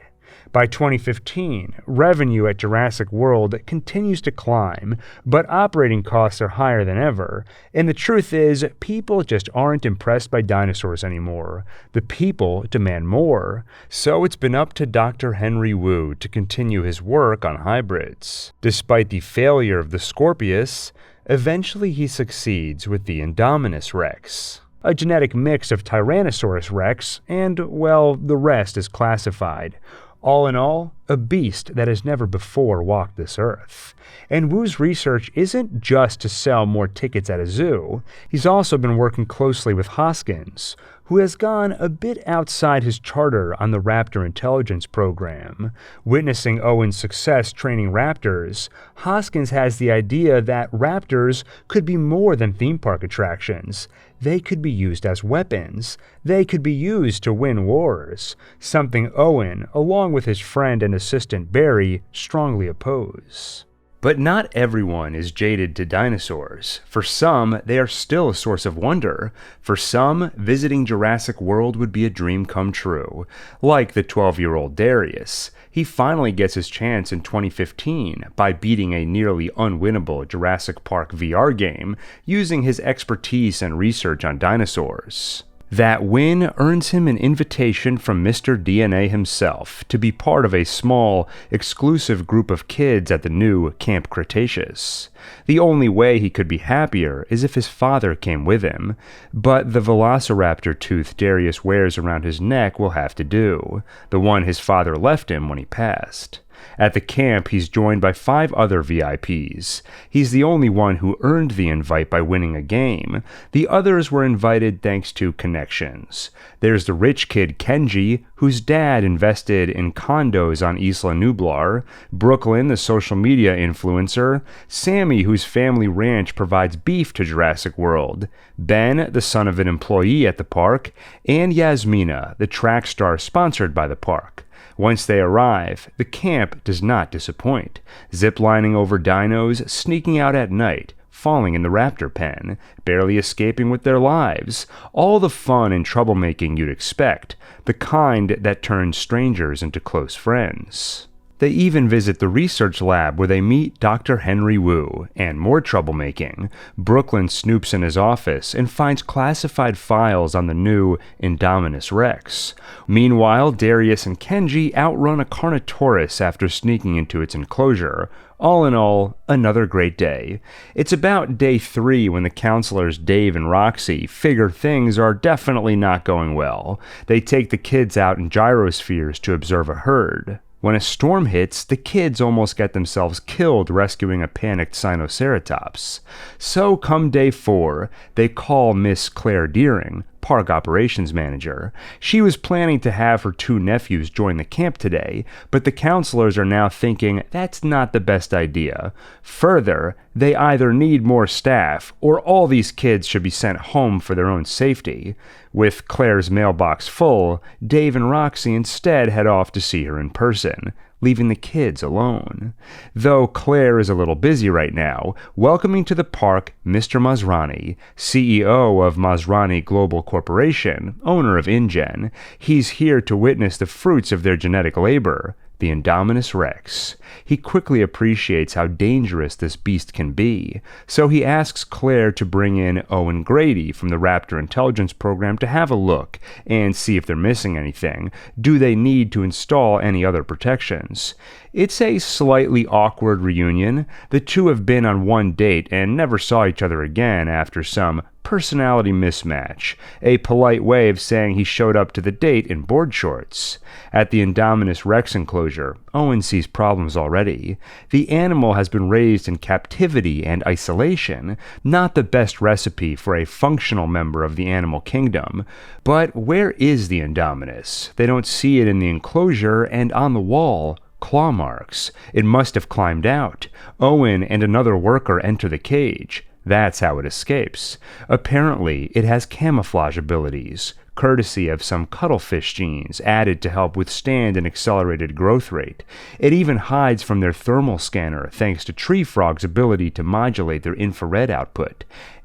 By 2015, revenue at Jurassic World continues to climb, but operating costs are higher than ever, and the truth is, people just aren't impressed by dinosaurs anymore. The people demand more, so it's been up to Dr. Henry Wu to continue his work on hybrids. Despite the failure of the Scorpius, eventually he succeeds with the Indominus Rex, a genetic mix of Tyrannosaurus Rex, and, well, the rest is classified. All in all, a beast that has never before walked this earth. And Wu's research isn't just to sell more tickets at a zoo. He's also been working closely with Hoskins, who has gone a bit outside his charter on the Raptor intelligence program. Witnessing Owen's success training raptors, Hoskins has the idea that raptors could be more than theme park attractions. They could be used as weapons. They could be used to win wars, something Owen, along with his friend and assistant Barry, strongly oppose. But not everyone is jaded to dinosaurs. For some, they are still a source of wonder. For some, visiting Jurassic World would be a dream come true. Like the 12-year-old Darius. He finally gets his chance in 2015 by beating a nearly unwinnable Jurassic Park VR game using his expertise and research on dinosaurs. That win earns him an invitation from Mr. DNA himself to be part of a small, exclusive group of kids at the new Camp Cretaceous. The only way he could be happier is if his father came with him, but the velociraptor tooth Darius wears around his neck will have to do, the one his father left him when he passed. At the camp, he's joined by 5 other VIPs. He's the only one who earned the invite by winning a game. The others were invited thanks to connections. There's the rich kid Kenji, whose dad invested in condos on Isla Nublar, Brooklyn, the social media influencer, Sammy, whose family ranch provides beef to Jurassic World, Ben, the son of an employee at the park, and Yasmina, the track star sponsored by the park. Once they arrive, the camp does not disappoint, ziplining over dinos, sneaking out at night, falling in the raptor pen, barely escaping with their lives, all the fun and troublemaking you'd expect, the kind that turns strangers into close friends. They even visit the research lab where they meet Dr. Henry Wu, and more troublemaking. Brooklyn snoops in his office and finds classified files on the new Indominus Rex. Meanwhile, Darius and Kenji outrun a Carnotaurus after sneaking into its enclosure. All in all, another great day. It's about day 3 when the counselors Dave and Roxy figure things are definitely not going well. They take the kids out in gyrospheres to observe a herd. When a storm hits, the kids almost get themselves killed rescuing a panicked Sinoceratops. So come day 4, they call Miss Claire Deering, park operations manager. She was planning to have her 2 nephews join the camp today, but the counselors are now thinking that's not the best idea. Further, they either need more staff, or all these kids should be sent home for their own safety. With Claire's mailbox full, Dave and Roxy instead head off to see her in person, leaving the kids alone. Though Claire is a little busy right now, welcoming to the park Mr. Masrani, CEO of Masrani Global Corporation, owner of InGen. He's here to witness the fruits of their genetic labor, the Indominus Rex. He quickly appreciates how dangerous this beast can be, so he asks Claire to bring in Owen Grady from the Raptor Intelligence Program to have a look and see if they're missing anything. Do they need to install any other protections? It's a slightly awkward reunion. The two have been on one date and never saw each other again after some personality mismatch, a polite way of saying he showed up to the date in board shorts. At the Indominus Rex enclosure, Owen sees problems already. The animal has been raised in captivity and isolation, not the best recipe for a functional member of the animal kingdom. But where is the Indominus? They don't see it in the enclosure, and on the wall, claw marks. It must have climbed out. Owen and another worker enter the cage. That's how it escapes. Apparently, it has camouflage abilities, courtesy of some cuttlefish genes added to help withstand an accelerated growth rate. It even hides from their thermal scanner thanks to tree frog's ability to modulate their infrared output.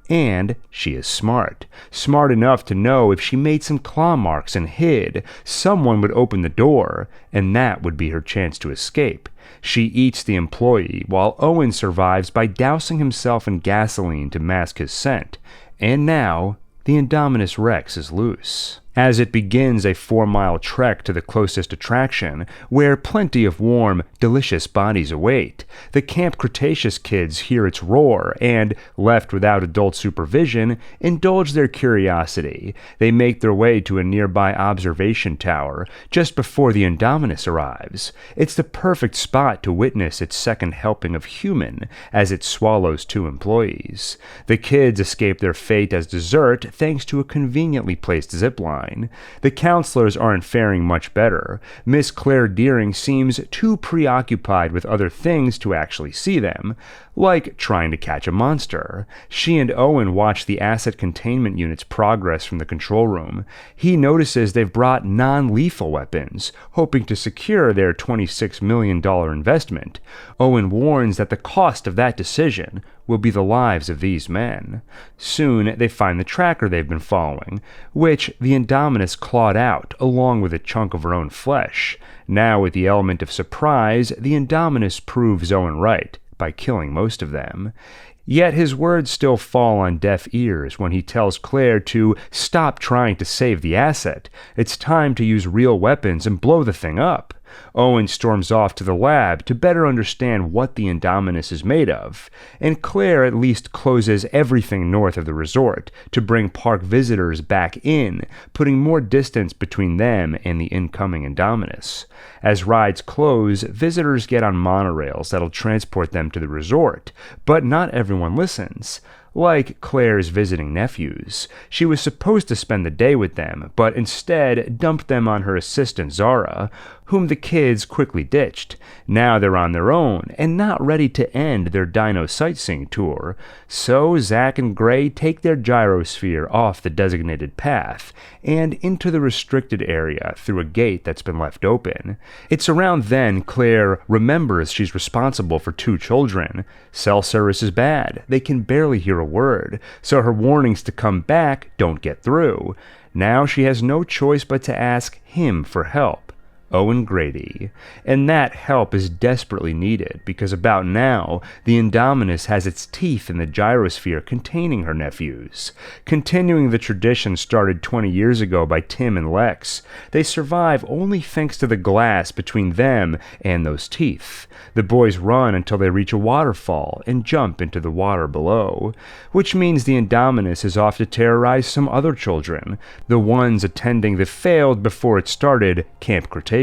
And she is smart. Smart enough to know if she made some claw marks and hid, someone would open the door, and that would be her chance to escape. She eats the employee, while Owen survives by dousing himself in gasoline to mask his scent. And now, the Indominus Rex is loose. As it begins a 4-mile trek to the closest attraction, where plenty of warm, delicious bodies await, the Camp Cretaceous kids hear its roar and, left without adult supervision, indulge their curiosity. They make their way to a nearby observation tower, just before the Indominus arrives. It's the perfect spot to witness its second helping of human, as it swallows 2 employees. The kids escape their fate as dessert thanks to a conveniently placed zipline. intertwine. The counselors aren't faring much better. Miss Claire Deering seems too preoccupied with other things to actually see them, like trying to catch a monster. She and Owen watch the asset containment unit's progress from the control room. He notices they've brought non-lethal weapons, hoping to secure their $26 million investment. Owen warns that the cost of that decision will be the lives of these men. Soon they find the tracker they've been following, which the Indominus clawed out along with a chunk of her own flesh. Now, with the element of surprise, the Indominus proves Owen right by killing most of them. Yet his words still fall on deaf ears when he tells Claire to stop trying to save the asset. It's time to use real weapons and blow the thing up. Owen storms off to the lab to better understand what the Indominus is made of, and Claire at least closes everything north of the resort to bring park visitors back in, putting more distance between them and the incoming Indominus. As rides close, visitors get on monorails that'll transport them to the resort, but not everyone listens. Like Claire's visiting nephews, she was supposed to spend the day with them, but instead dumped them on her assistant Zara, whom the kids quickly ditched. Now they're on their own, and not ready to end their dino sightseeing tour, so Zack and Gray take their gyrosphere off the designated path, and into the restricted area through a gate that's been left open. It's around then Claire remembers she's responsible for 2 children. Cell service is bad, they can barely hear a word, so her warnings to come back don't get through. Now she has no choice but to ask him for help, Owen Grady. And that help is desperately needed, because about now, the Indominus has its teeth in the gyrosphere containing her nephews. Continuing the tradition started 20 years ago by Tim and Lex, they survive only thanks to the glass between them and those teeth. The boys run until they reach a waterfall and jump into the water below, which means the Indominus is off to terrorize some other children, the ones attending the failed before it started Camp Cretaceous.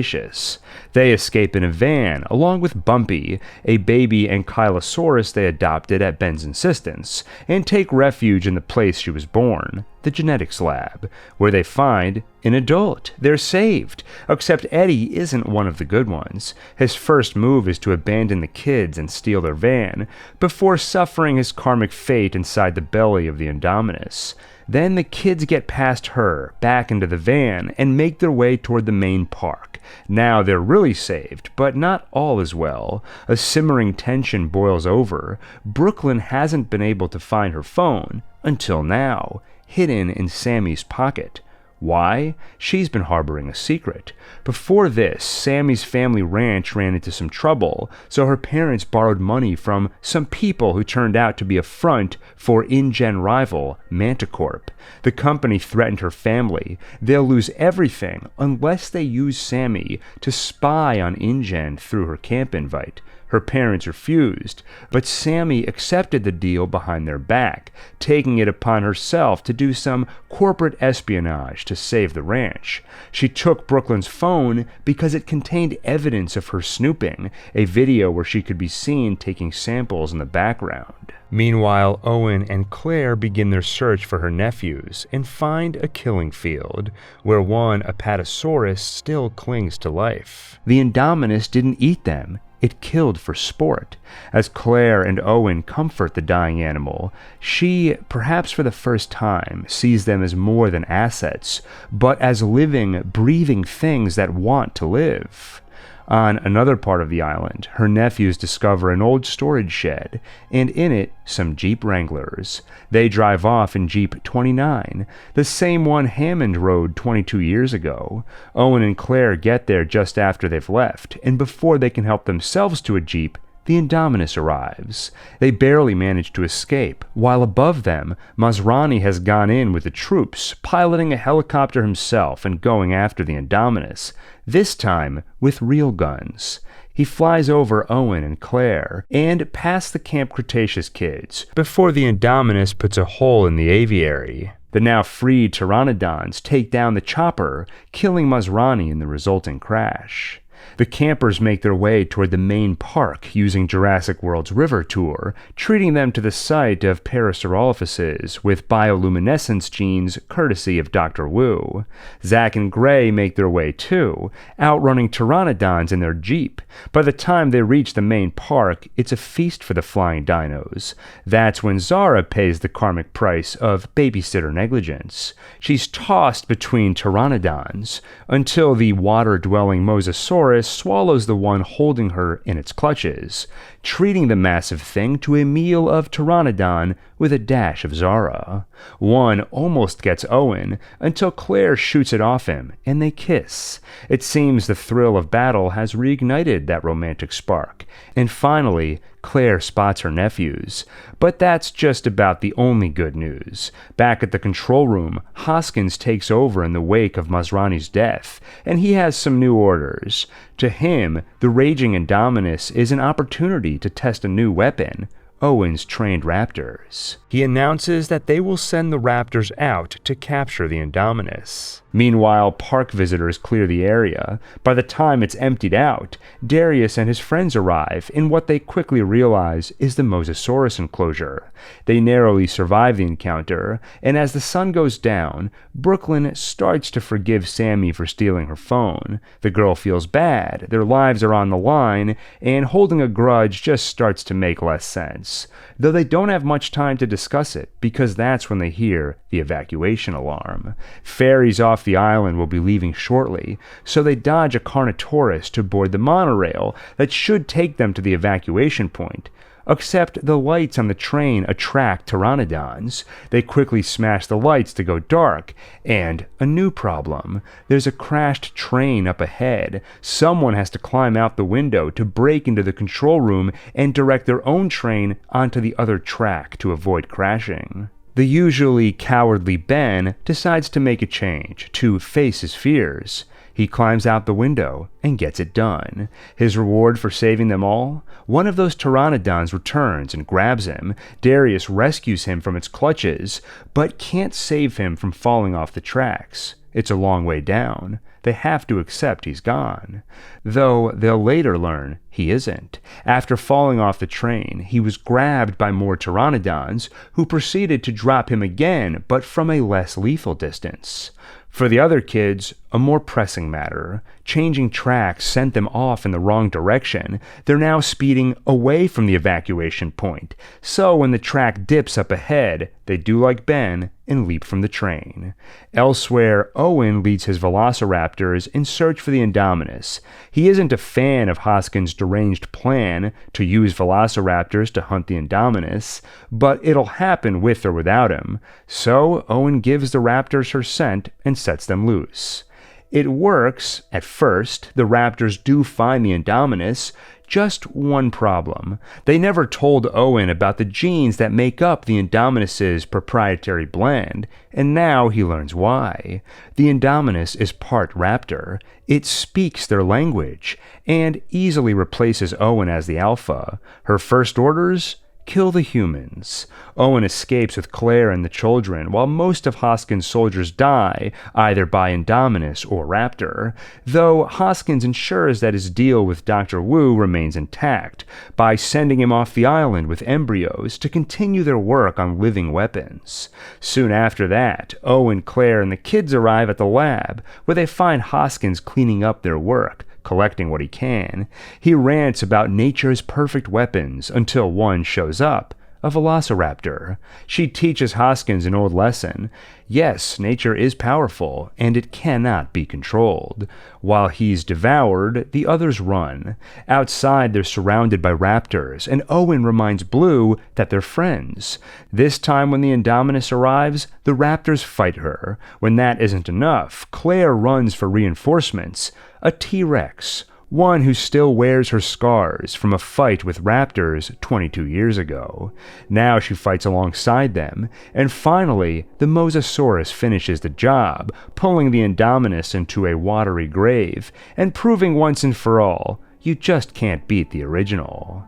They escape in a van, along with Bumpy, a baby ankylosaurus they adopted at Ben's insistence, and take refuge in the place she was born, the genetics lab, where they find an adult. They're saved, except Eddie isn't one of the good ones. His first move is to abandon the kids and steal their van, before suffering his karmic fate inside the belly of the Indominus. Then the kids get past her, back into the van, and make their way toward the main park. Now they're really saved, but not all is well. A simmering tension boils over. Brooklyn hasn't been able to find her phone, until now, hidden in Sammy's pocket. Why? She's been harboring a secret. Before this, Sammy's family ranch ran into some trouble, so her parents borrowed money from some people who turned out to be a front for InGen rival Manticorp. The company threatened her family. They'll lose everything unless they use Sammy to spy on InGen through her camp invite. Her parents refused, but Sammy accepted the deal behind their back, taking it upon herself to do some corporate espionage to save the ranch. She took Brooklyn's phone because it contained evidence of her snooping, a video where she could be seen taking samples in the background. Meanwhile, Owen and Claire begin their search for her nephews and find a killing field, where one Apatosaurus still clings to life. The Indominus didn't eat them. It killed for sport. As Claire and Owen comfort the dying animal, she, perhaps for the first time, sees them as more than assets, but as living, breathing things that want to live. On another part of the island, her nephews discover an old storage shed, and in it, some Jeep Wranglers. They drive off in Jeep 29, the same one Hammond rode 22 years ago. Owen and Claire get there just after they've left, and before they can help themselves to a Jeep, the Indominus arrives. They barely manage to escape, while above them, Masrani has gone in with the troops, piloting a helicopter himself and going after the Indominus, this time with real guns. He flies over Owen and Claire, and past the Camp Cretaceous kids, before the Indominus puts a hole in the aviary. The now freed pteranodons take down the chopper, killing Masrani in the resulting crash. The campers make their way toward the main park using Jurassic World's river tour, treating them to the sight of parasaurolophuses with bioluminescence genes courtesy of Dr. Wu. Zack and Gray make their way too, outrunning pteranodons in their Jeep. By the time they reach the main park, it's a feast for the flying dinos. That's when Zara pays the karmic price of babysitter negligence. She's tossed between pteranodons until the water-dwelling Mosasaurus swallows the one holding her in its clutches, treating the massive thing to a meal of pteranodon with a dash of Zara. One almost gets Owen until Claire shoots it off him, and they kiss. It seems the thrill of battle has reignited that romantic spark, and finally, Claire spots her nephews. But that's just about the only good news. Back at the control room, Hoskins takes over in the wake of Masrani's death, and he has some new orders. To him, the raging Indominus is an opportunity to test a new weapon, Owen's trained raptors. He announces that they will send the raptors out to capture the Indominus. Meanwhile, park visitors clear the area. By the time it's emptied out, Darius and his friends arrive in what they quickly realize is the Mosasaurus enclosure. They narrowly survive the encounter, and as the sun goes down, Brooklyn starts to forgive Sammy for stealing her phone. The girl feels bad, their lives are on the line, and holding a grudge just starts to make less sense. Though they don't have much time to discuss it, because that's when they hear the evacuation alarm. Ferries off the island will be leaving shortly, so they dodge a Carnotaurus to board the monorail that should take them to the evacuation point. Except the lights on the train attract pteranodons. They quickly smash the lights to go dark, and a new problem. There's a crashed train up ahead. Someone has to climb out the window to break into the control room and direct their own train onto the other track to avoid crashing. The usually cowardly Ben decides to make a change, to face his fears. He climbs out the window and gets it done. His reward for saving them all? One of those pteranodons returns and grabs him. Darius rescues him from its clutches, but can't save him from falling off the tracks. It's a long way down. They have to accept he's gone. Though they'll later learn he isn't. After falling off the train, he was grabbed by more pteranodons, who proceeded to drop him again, but from a less lethal distance. For the other kids, a more pressing matter. Changing tracks sent them off in the wrong direction. They're now speeding away from the evacuation point. So when the track dips up ahead, they do like Ben and leap from the train. Elsewhere, Owen leads his velociraptors in search for the Indominus. He isn't a fan of Hoskins' deranged plan to use velociraptors to hunt the Indominus, but it'll happen with or without him. So Owen gives the raptors her scent and sets them loose. It works at first. The raptors do find the Indominus. Just one problem. They never told Owen about the genes that make up the Indominus's proprietary blend, and now he learns why. The Indominus is part raptor. It speaks their language, and easily replaces Owen as the alpha. Her first orders? Kill the humans. Owen escapes with Claire and the children, while most of Hoskins' soldiers die, either by Indominus or Raptor, though Hoskins ensures that his deal with Dr. Wu remains intact, by sending him off the island with embryos to continue their work on living weapons. Soon after that, Owen, Claire, and the kids arrive at the lab, where they find Hoskins cleaning up their work, collecting what he can. He rants about nature's perfect weapons until one shows up, a velociraptor. She teaches Hoskins an old lesson. Yes, nature is powerful, and it cannot be controlled. While he's devoured, the others run. Outside, they're surrounded by raptors, and Owen reminds Blue that they're friends. This time when the Indominus arrives, the raptors fight her. When that isn't enough, Claire runs for reinforcements. A T-Rex, one who still wears her scars from a fight with raptors 22 years ago. Now she fights alongside them, and finally, the Mosasaurus finishes the job, pulling the Indominus into a watery grave, and proving once and for all, you just can't beat the original.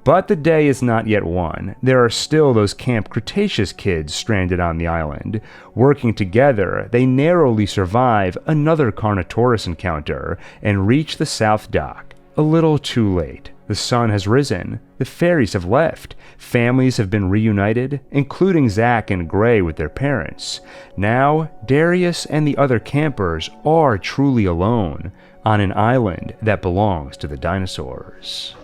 But the day is not yet won. There are still those Camp Cretaceous kids stranded on the island. Working together, they narrowly survive another Carnotaurus encounter and reach the South Dock. A little too late. The sun has risen. The fairies have left. Families have been reunited, including Zack and Gray with their parents. Now, Darius and the other campers are truly alone on an island that belongs to the dinosaurs.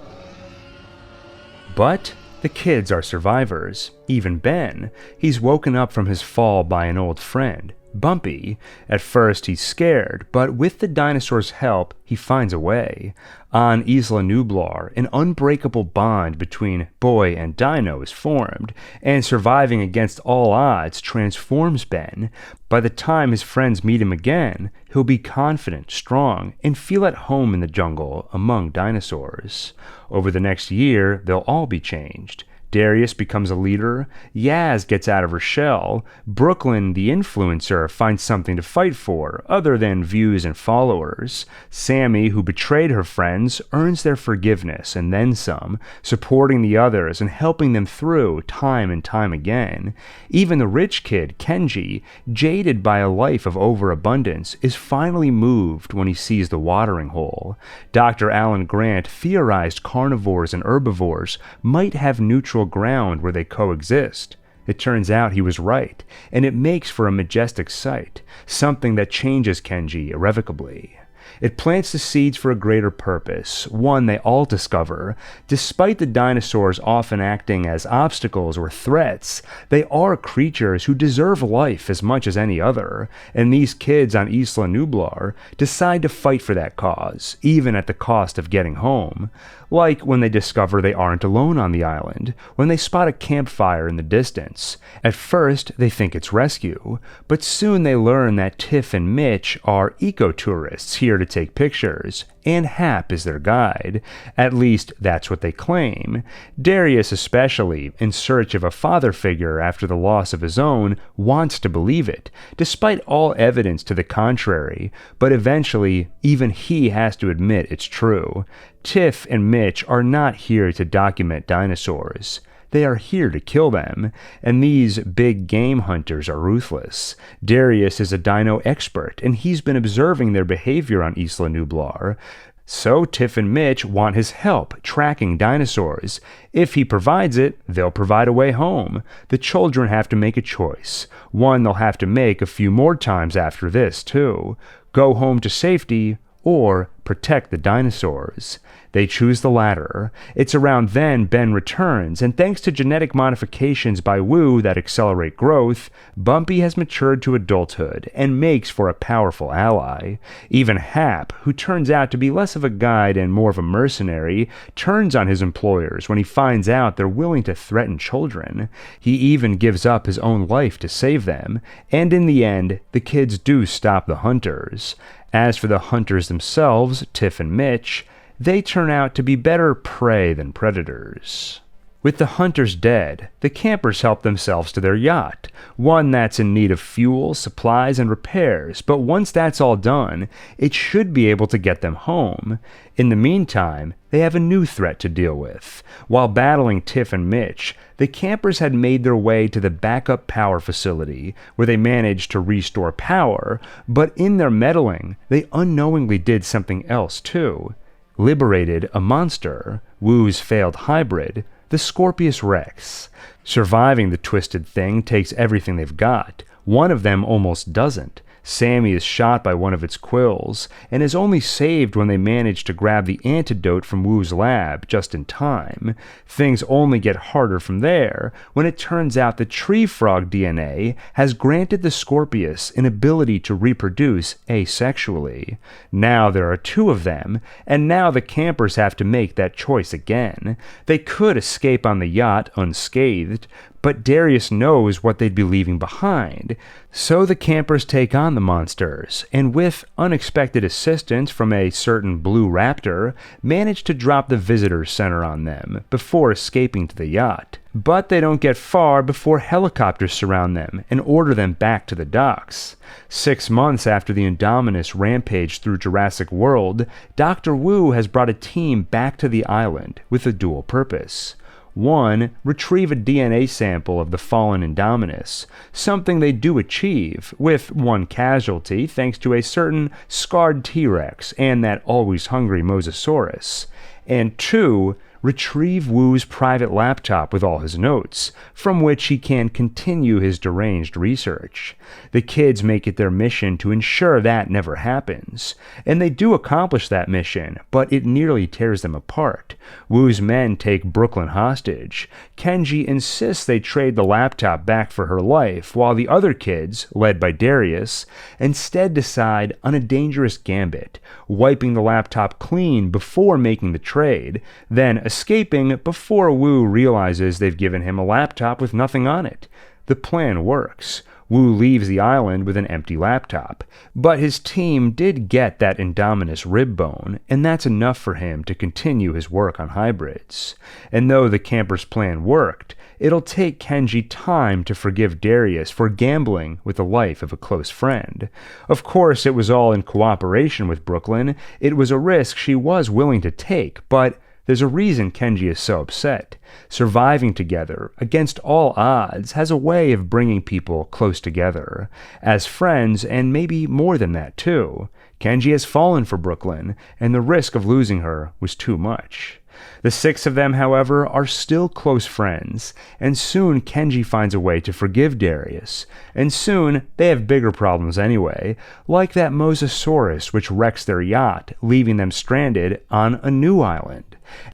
But the kids are survivors. Even Ben. He's woken up from his fall by an old friend, Bumpy. At first he's scared, but with the dinosaur's help, he finds a way. On Isla Nublar, an unbreakable bond between boy and dino is formed, and surviving against all odds transforms Ben. By the time his friends meet him again, he'll be confident, strong, and feel at home in the jungle among dinosaurs. Over the next year, they'll all be changed. Darius becomes a leader, Yaz gets out of her shell, Brooklyn, the influencer, finds something to fight for, other than views and followers. Sammy, who betrayed her friends, earns their forgiveness and then some, supporting the others and helping them through time and time again. Even the rich kid, Kenji, jaded by a life of overabundance, is finally moved when he sees the watering hole. Dr. Alan Grant theorized carnivores and herbivores might have neutral ground where they coexist. It turns out he was right, and it makes for a majestic sight, something that changes Kenji irrevocably. It plants the seeds for a greater purpose, one they all discover. Despite the dinosaurs often acting as obstacles or threats, they are creatures who deserve life as much as any other, and these kids on Isla Nublar decide to fight for that cause, even at the cost of getting home. Like when they discover they aren't alone on the island, when they spot a campfire in the distance. At first, they think it's rescue, but soon they learn that Tiff and Mitch are eco-tourists here to take pictures, and Hap is their guide. At least, that's what they claim. Darius especially, in search of a father figure after the loss of his own, wants to believe it, despite all evidence to the contrary, but eventually, even he has to admit it's true. Tiff and Mitch are not here to document dinosaurs. They are here to kill them, and these big game hunters are ruthless. Darius is a dino expert, and he's been observing their behavior on Isla Nublar. So Tiff and Mitch want his help tracking dinosaurs. If he provides it, they'll provide a way home. The children have to make a choice, one they'll have to make a few more times after this, too. Go home to safety, or protect the dinosaurs. They choose the latter. It's around then Ben returns, and thanks to genetic modifications by Wu that accelerate growth, Bumpy has matured to adulthood and makes for a powerful ally. Even Hap, who turns out to be less of a guide and more of a mercenary, turns on his employers when he finds out they're willing to threaten children. He even gives up his own life to save them, and in the end, the kids do stop the hunters. As for the hunters themselves, Tiff and Mitch, they turn out to be better prey than predators. With the hunters dead, the campers help themselves to their yacht, one that's in need of fuel, supplies, and repairs, but once that's all done, it should be able to get them home. In the meantime, they have a new threat to deal with. While battling Tiff and Mitch, the campers had made their way to the backup power facility, where they managed to restore power, but in their meddling, they unknowingly did something else too. Liberated a monster, Wu's failed hybrid, the Scorpius Rex. Surviving the twisted thing takes everything they've got. One of them almost doesn't. Sammy is shot by one of its quills, and is only saved when they manage to grab the antidote from Wu's lab just in time. Things only get harder from there, when it turns out the tree frog DNA has granted the Scorpius an ability to reproduce asexually. Now there are two of them, and now the campers have to make that choice again. They could escape on the yacht unscathed, but Darius knows what they'd be leaving behind. So the campers take on the monsters, and with unexpected assistance from a certain blue Raptor, manage to drop the visitor center on them before escaping to the yacht. But they don't get far before helicopters surround them and order them back to the docks. 6 months after the Indominus rampaged through Jurassic World, Dr. Wu has brought a team back to the island with a dual purpose. 1. Retrieve a DNA sample of the fallen Indominus, something they do achieve, with one casualty thanks to a certain scarred T-Rex and that always hungry Mosasaurus. And 2. Retrieve Wu's private laptop with all his notes, from which he can continue his deranged research. The kids make it their mission to ensure that never happens, and they do accomplish that mission, but it nearly tears them apart. Wu's men take Brooklyn hostage. Kenji insists they trade the laptop back for her life, while the other kids, led by Darius, instead decide on a dangerous gambit, wiping the laptop clean before making the trade, then escaping before Wu realizes they've given him a laptop with nothing on it. The plan works. Wu leaves the island with an empty laptop, but his team did get that Indominus rib bone, and that's enough for him to continue his work on hybrids. And though the campers' plan worked, it'll take Kenji time to forgive Darius for gambling with the life of a close friend. Of course, it was all in cooperation with Brooklyn. It was a risk she was willing to take, but there's a reason Kenji is so upset. Surviving together, against all odds, has a way of bringing people close together. As friends, and maybe more than that too. Kenji has fallen for Brooklyn, and the risk of losing her was too much. The 6 of them, however, are still close friends, and soon Kenji finds a way to forgive Darius, and soon they have bigger problems anyway, like that Mosasaurus which wrecks their yacht, leaving them stranded on a new island.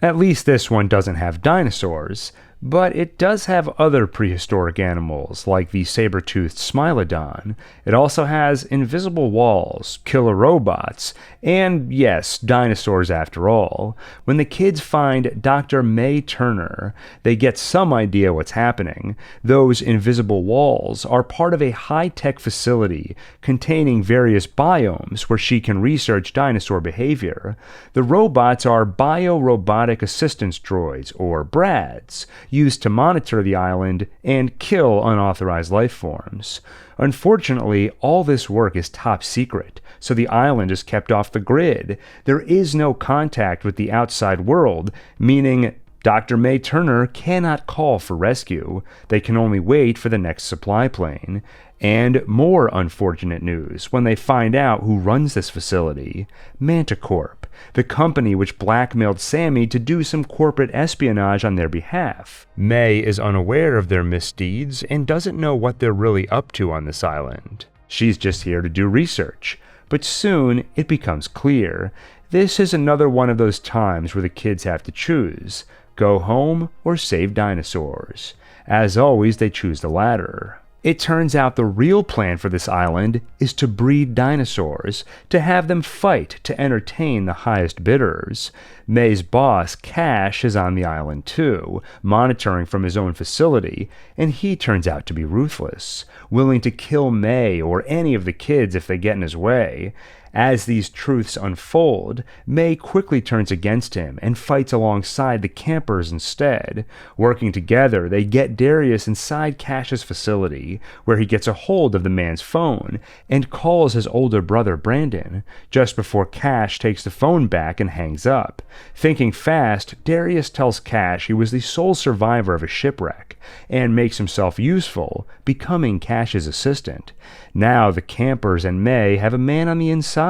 At least this one doesn't have dinosaurs, but it does have other prehistoric animals, like the saber-toothed Smilodon. It also has invisible walls, killer robots, and yes, dinosaurs after all. When the kids find Dr. May Turner, they get some idea what's happening. Those invisible walls are part of a high-tech facility containing various biomes where she can research dinosaur behavior. The robots are bio-robotic assistance droids, or BRADs, used to monitor the island and kill unauthorized life forms. Unfortunately, all this work is top secret, so the island is kept off the grid. There is no contact with the outside world, meaning Dr. May Turner cannot call for rescue. They can only wait for the next supply plane. And more unfortunate news when they find out who runs this facility. Manticorp, the company which blackmailed Sammy to do some corporate espionage on their behalf. May is unaware of their misdeeds and doesn't know what they're really up to on this island. She's just here to do research. But soon it becomes clear. This is another one of those times where the kids have to choose. Go home or save dinosaurs. As always, they choose the latter. It turns out the real plan for this island is to breed dinosaurs, to have them fight to entertain the highest bidders. May's boss, Cash, is on the island too, monitoring from his own facility, and he turns out to be ruthless, willing to kill May or any of the kids if they get in his way. As these truths unfold, May quickly turns against him and fights alongside the campers instead. Working together, they get Darius inside Cash's facility, where he gets a hold of the man's phone and calls his older brother Brandon, just before Cash takes the phone back and hangs up. Thinking fast, Darius tells Cash he was the sole survivor of a shipwreck and makes himself useful, becoming Cash's assistant. Now the campers and May have a man on the inside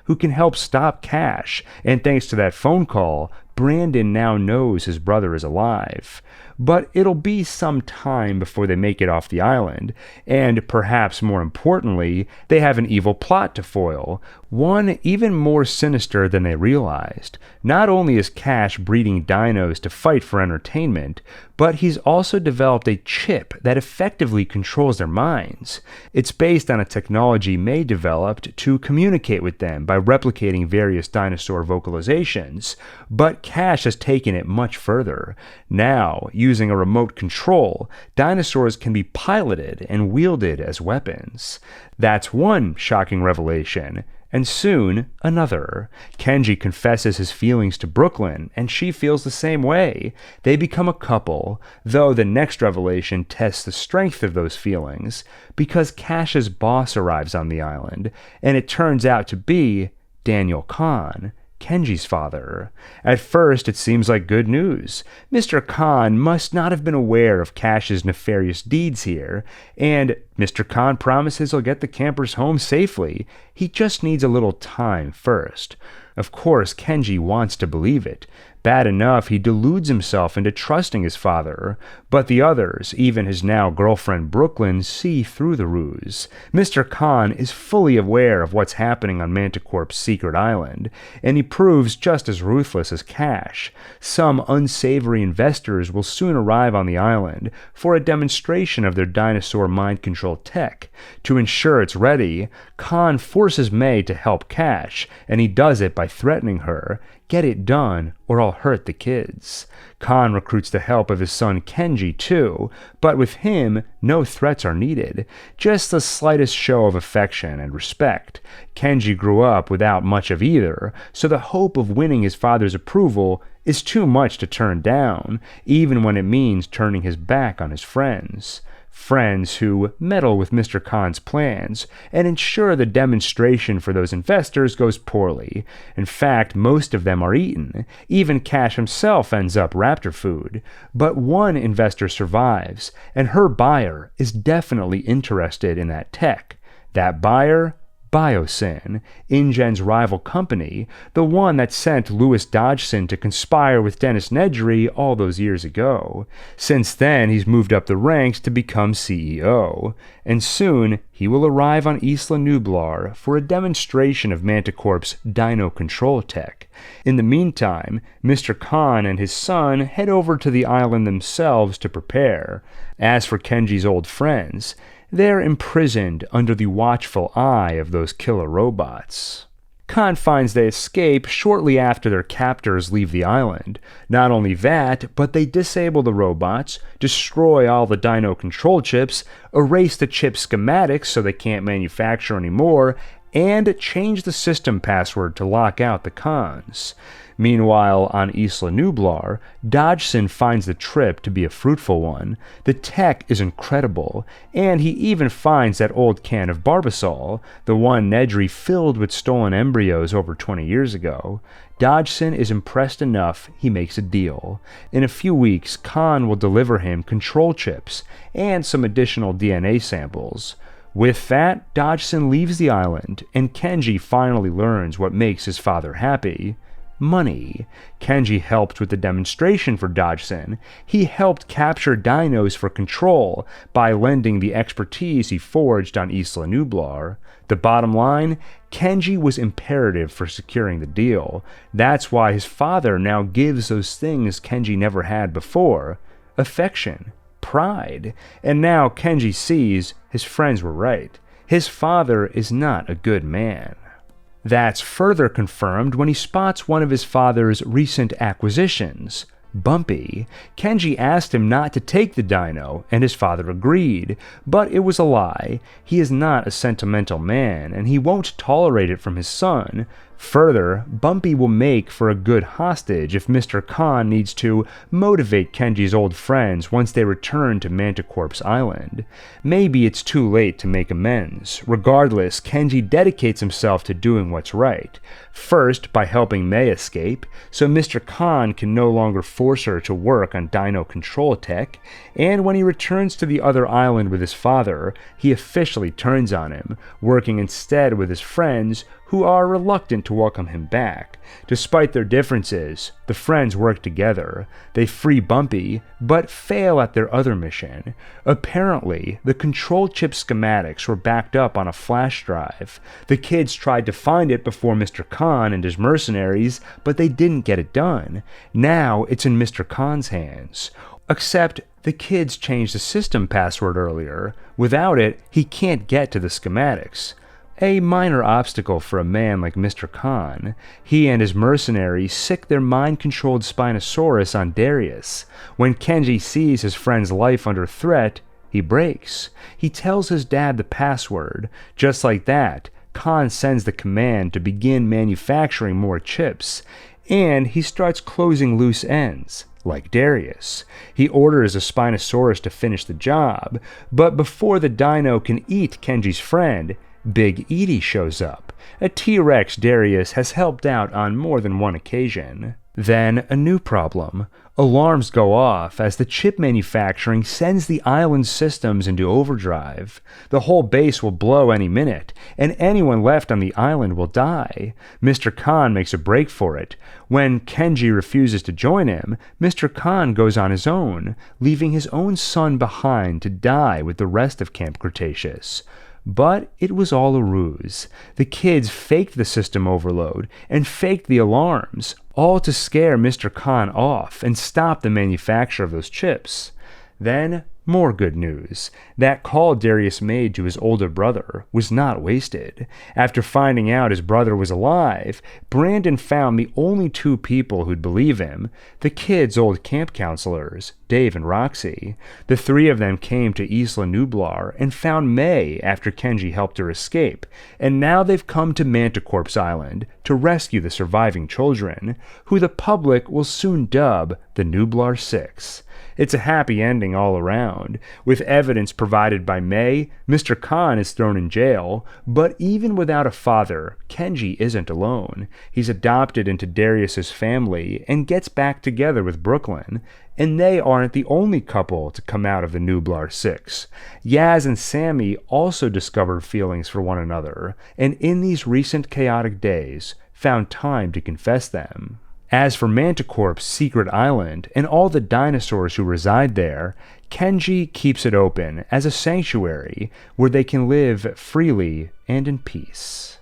who can help stop Cash, and thanks to that phone call, Brandon now knows his brother is alive. But it'll be some time before they make it off the island, and perhaps more importantly, they have an evil plot to foil, one even more sinister than they realized. Not only is Cash breeding dinos to fight for entertainment, but he's also developed a chip that effectively controls their minds. It's based on a technology May developed to communicate with them by replicating various dinosaur vocalizations, but Cash has taken it much further. Now, using a remote control, dinosaurs can be piloted and wielded as weapons. That's one shocking revelation. And soon, another. Kenji confesses his feelings to Brooklyn, and she feels the same way. They become a couple, though the next revelation tests the strength of those feelings, because Cash's boss arrives on the island, and it turns out to be Daniel Kahn, Kenji's father. At first, it seems like good news. Mr. Kahn must not have been aware of Cash's nefarious deeds here, and Mr. Kahn promises he'll get the campers home safely. He just needs a little time first. Of course, Kenji wants to believe it. Bad enough he deludes himself into trusting his father, but the others, even his now girlfriend Brooklyn, see through the ruse. Mr. Kahn is fully aware of what's happening on Manticorp's secret island, and he proves just as ruthless as Cash. Some unsavory investors will soon arrive on the island for a demonstration of their dinosaur mind control tech. To ensure it's ready, Kahn forces May to help Cash, and he does it by threatening her. Get it done, or I'll hurt the kids. Kahn recruits the help of his son Kenji, too, but with him, no threats are needed, just the slightest show of affection and respect. Kenji grew up without much of either, so the hope of winning his father's approval is too much to turn down, even when it means turning his back on his friends. Friends who meddle with Mr. Kahn's plans and ensure the demonstration for those investors goes poorly. In fact, most of them are eaten. Even Cash himself ends up Raptor food. But one investor survives, and her buyer is definitely interested in that tech. That buyer? Biosyn, InGen's rival company, the one that sent Louis Dodgson to conspire with Dennis Nedry all those years ago. Since then, he's moved up the ranks to become CEO, and soon he will arrive on Isla Nublar for a demonstration of Manticorp's dino control tech. In the meantime, Mr. Kahn and his son head over to the island themselves to prepare. As for Kenji's old friends, they're imprisoned under the watchful eye of those killer robots. Kahn finds they escape shortly after their captors leave the island. Not only that, but they disable the robots, destroy all the dino control chips, erase the chip schematics so they can't manufacture anymore, and change the system password to lock out the Kahns. Meanwhile, on Isla Nublar, Dodgson finds the trip to be a fruitful one. The tech is incredible, and he even finds that old can of Barbasol, the one Nedry filled with stolen embryos over 20 years ago. Dodgson is impressed enough he makes a deal. In a few weeks, Kahn will deliver him control chips and some additional DNA samples. With that, Dodgson leaves the island, and Kenji finally learns what makes his father happy. Money. Kenji helped with the demonstration for Dodgson. He helped capture dinos for control by lending the expertise he forged on Isla Nublar. The bottom line, Kenji was imperative for securing the deal. That's why his father now gives those things Kenji never had before. Affection. Pride. And now Kenji sees his friends were right. His father is not a good man. That's further confirmed when he spots one of his father's recent acquisitions, Bumpy. Kenji asked him not to take the dino, and his father agreed, but it was a lie. He is not a sentimental man, and he won't tolerate it from his son. Further, Bumpy will make for a good hostage if Mr. Kahn needs to motivate Kenji's old friends once they return to Manticorp's island. Maybe it's too late to make amends. Regardless, Kenji dedicates himself to doing what's right. First, by helping May escape, so Mr. Kahn can no longer force her to work on dino control tech, and when he returns to the other island with his father, he officially turns on him, working instead with his friends, who are reluctant to welcome him back. Despite their differences, the friends work together. They free Bumpy, but fail at their other mission. Apparently, the control chip schematics were backed up on a flash drive. The kids tried to find it before Mr. Kahn and his mercenaries, but they didn't get it done. Now it's in Mr. Kahn's hands. Except the kids changed the system password earlier. Without it, he can't get to the schematics. A minor obstacle for a man like Mr. Khan. He and his mercenaries sick their mind-controlled Spinosaurus on Darius. When Kenji sees his friend's life under threat, he breaks. He tells his dad the password. Just like that, Khan sends the command to begin manufacturing more chips, and he starts closing loose ends. Like Darius, he orders a Spinosaurus to finish the job, but before the dino can eat Kenji's friend, Big Edie shows up, a T-Rex Darius has helped out on more than one occasion. Then a new problem. Alarms go off as the chip manufacturing sends the island's systems into overdrive. The whole base will blow any minute, and anyone left on the island will die. Mr. Khan makes a break for it. When Kenji refuses to join him, Mr. Khan goes on his own, leaving his own son behind to die with the rest of Camp Cretaceous. But it was all a ruse. The kids faked the system overload and faked the alarms, all to scare Mr. Khan off and stop the manufacture of those chips. Then, more good news. That call Darius made to his older brother was not wasted. After finding out his brother was alive, Brandon found the only two people who'd believe him, the kids' old camp counselors, Dave and Roxy. The three of them came to Isla Nublar and found May after Kenji helped her escape, and now they've come to Manticorp's Island to rescue the surviving children, who the public will soon dub the Nublar 6. It's a happy ending all around. With evidence provided by May, Mr. Khan is thrown in jail, but even without a father, Kenji isn't alone. He's adopted into Darius's family and gets back together with Brooklyn, and they aren't the only couple to come out of the Nublar 6. Yaz and Sammy also discovered feelings for one another, and in these recent chaotic days, found time to confess them. As for Manticorp's secret island and all the dinosaurs who reside there, Kenji keeps it open as a sanctuary where they can live freely and in peace.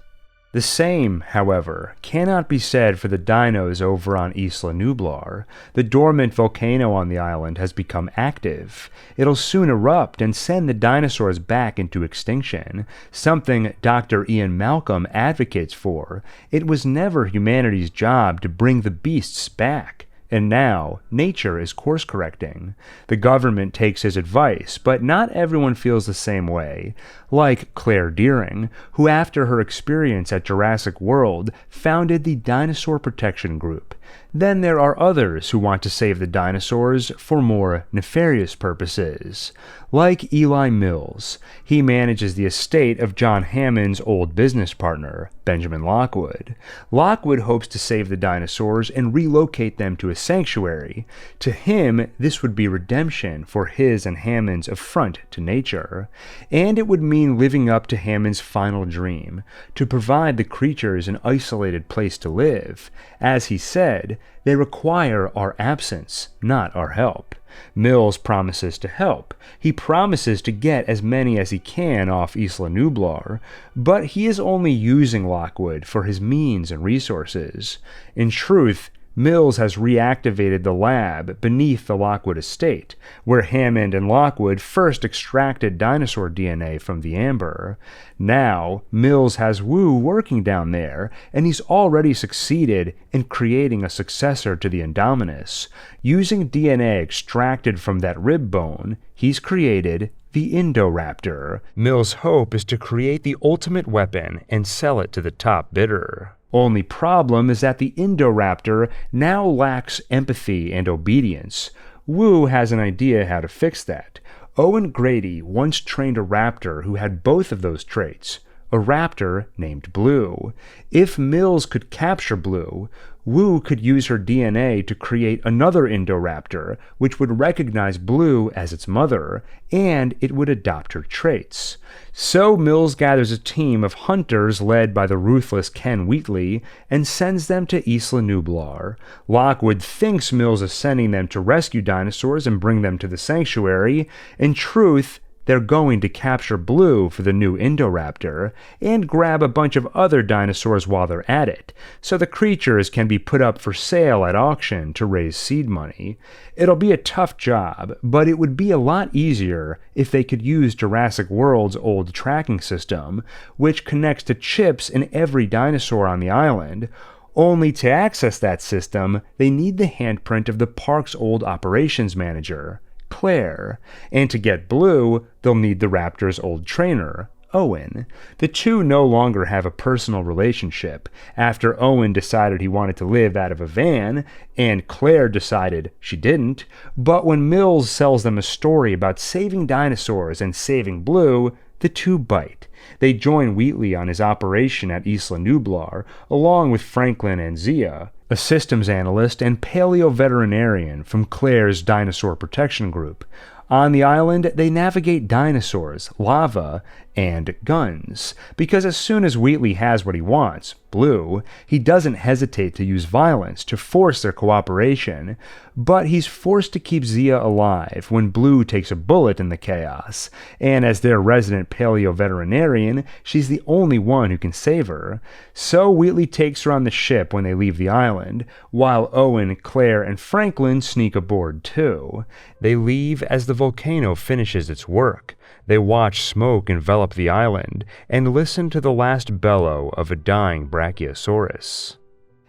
The same, however, cannot be said for the dinos over on Isla Nublar. The dormant volcano on the island has become active. It'll soon erupt and send the dinosaurs back into extinction, something Dr. Ian Malcolm advocates for. It was never humanity's job to bring the beasts back. And now, nature is course-correcting. The government takes his advice, but not everyone feels the same way. Like Claire Deering, who after her experience at Jurassic World, founded the Dinosaur Protection Group. Then there are others who want to save the dinosaurs for more nefarious purposes. Like Eli Mills, he manages the estate of John Hammond's old business partner, Benjamin Lockwood. Lockwood hopes to save the dinosaurs and relocate them to a sanctuary. To him, this would be redemption for his and Hammond's affront to nature. And it would mean living up to Hammond's final dream, to provide the creatures an isolated place to live. As he said, they require our absence, not our help. Mills promises to help. He promises to get as many as he can off Isla Nublar, but he is only using Lockwood for his means and resources. In truth, Mills has reactivated the lab beneath the Lockwood estate, where Hammond and Lockwood first extracted dinosaur DNA from the amber. Now, Mills has Wu working down there, and he's already succeeded in creating a successor to the Indominus. Using DNA extracted from that rib bone, he's created the Indoraptor. Mills' hope is to create the ultimate weapon and sell it to the top bidder. Only problem is that the Indoraptor now lacks empathy and obedience. Wu has an idea how to fix that. Owen Grady once trained a raptor who had both of those traits, a raptor named Blue. If Mills could capture Blue, Wu could use her DNA to create another Indoraptor, which would recognize Blue as its mother, and it would adopt her traits. So Mills gathers a team of hunters led by the ruthless Ken Wheatley and sends them to Isla Nublar. Lockwood thinks Mills is sending them to rescue dinosaurs and bring them to the sanctuary. In truth, They're going to capture Blue for the new Indoraptor and grab a bunch of other dinosaurs while they're at it, so the creatures can be put up for sale at auction to raise seed money. It'll be a tough job, but it would be a lot easier if they could use Jurassic World's old tracking system, which connects to chips in every dinosaur on the island. Only to access that system, they need the handprint of the park's old operations manager, Claire, and to get Blue, they'll need the Raptor's old trainer, Owen. The two no longer have a personal relationship after Owen decided he wanted to live out of a van and Claire decided she didn't, but when Mills sells them a story about saving dinosaurs and saving Blue, the two bite. They join Wheatley on his operation at Isla Nublar, along with Franklin and Zia, a systems analyst and paleo-veterinarian from Claire's dinosaur protection group. On the island, they navigate dinosaurs, lava, and guns, because as soon as Wheatley has what he wants, Blue, he doesn't hesitate to use violence to force their cooperation, but he's forced to keep Zia alive when Blue takes a bullet in the chaos, and as their resident paleo-veterinarian, she's the only one who can save her. So Wheatley takes her on the ship when they leave the island, while Owen, Claire, and Franklin sneak aboard too. They leave as the volcano finishes its work. They watch smoke envelop the island and listen to the last bellow of a dying Brachiosaurus.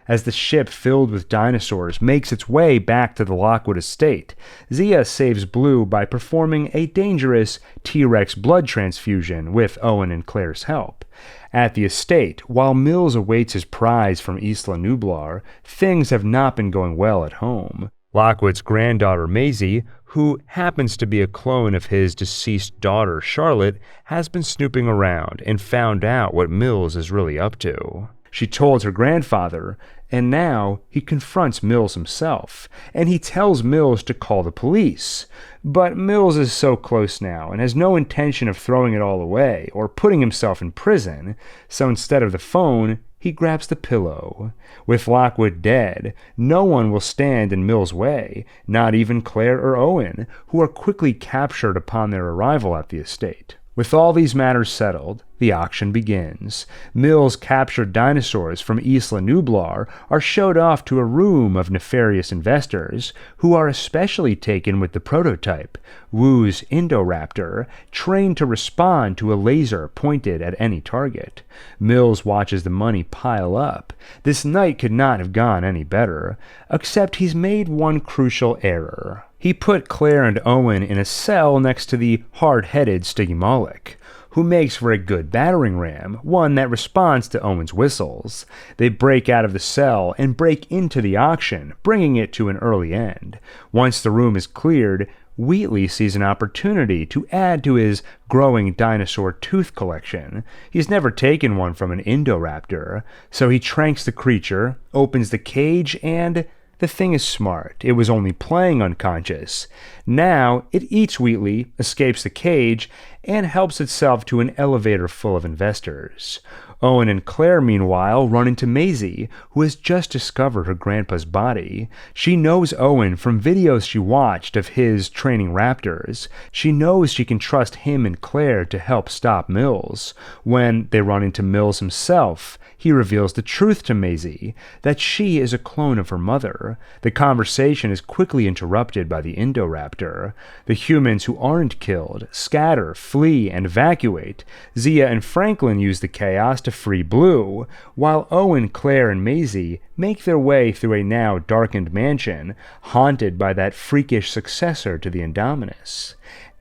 As the ship filled with dinosaurs makes its way back to the Lockwood estate, Zia saves Blue by performing a dangerous T-Rex blood transfusion with Owen and Claire's help. At the estate, while Mills awaits his prize from Isla Nublar, things have not been going well at home. Lockwood's granddaughter Maisie, who happens to be a clone of his deceased daughter Charlotte, has been snooping around and found out what Mills is really up to. She told her grandfather, and now he confronts Mills himself, and he tells Mills to call the police. But Mills is so close now and has no intention of throwing it all away or putting himself in prison, so instead of the phone, he grabs the pillow. With Lockwood dead, no one will stand in Mills' way, not even Claire or Owen, who are quickly captured upon their arrival at the estate. With all these matters settled, the auction begins. Mills' captured dinosaurs from Isla Nublar are showed off to a room of nefarious investors, who are especially taken with the prototype, Wu's Indoraptor, trained to respond to a laser pointed at any target. Mills watches the money pile up. This night could not have gone any better, except he's made one crucial error. He put Claire and Owen in a cell next to the hard-headed Stygimoloch, who makes for a good battering ram, one that responds to Owen's whistles. They break out of the cell and break into the auction, bringing it to an early end. Once the room is cleared, Wheatley sees an opportunity to add to his growing dinosaur tooth collection. He's never taken one from an Indoraptor, so he tranks the creature, opens the cage, and the thing is smart. It was only playing unconscious. Now, it eats Wheatley, escapes the cage, and helps itself to an elevator full of investors. Owen and Claire, meanwhile, run into Maisie, who has just discovered her grandpa's body. She knows Owen from videos she watched of his training raptors. She knows she can trust him and Claire to help stop Mills. When they run into Mills himself, he reveals the truth to Maisie, that she is a clone of her mother. The conversation is quickly interrupted by the Indoraptor. The humans who aren't killed scatter, flee, and evacuate. Zia and Franklin use the chaos to free Blue, while Owen, Claire, and Maisie make their way through a now darkened mansion, haunted by that freakish successor to the Indominus.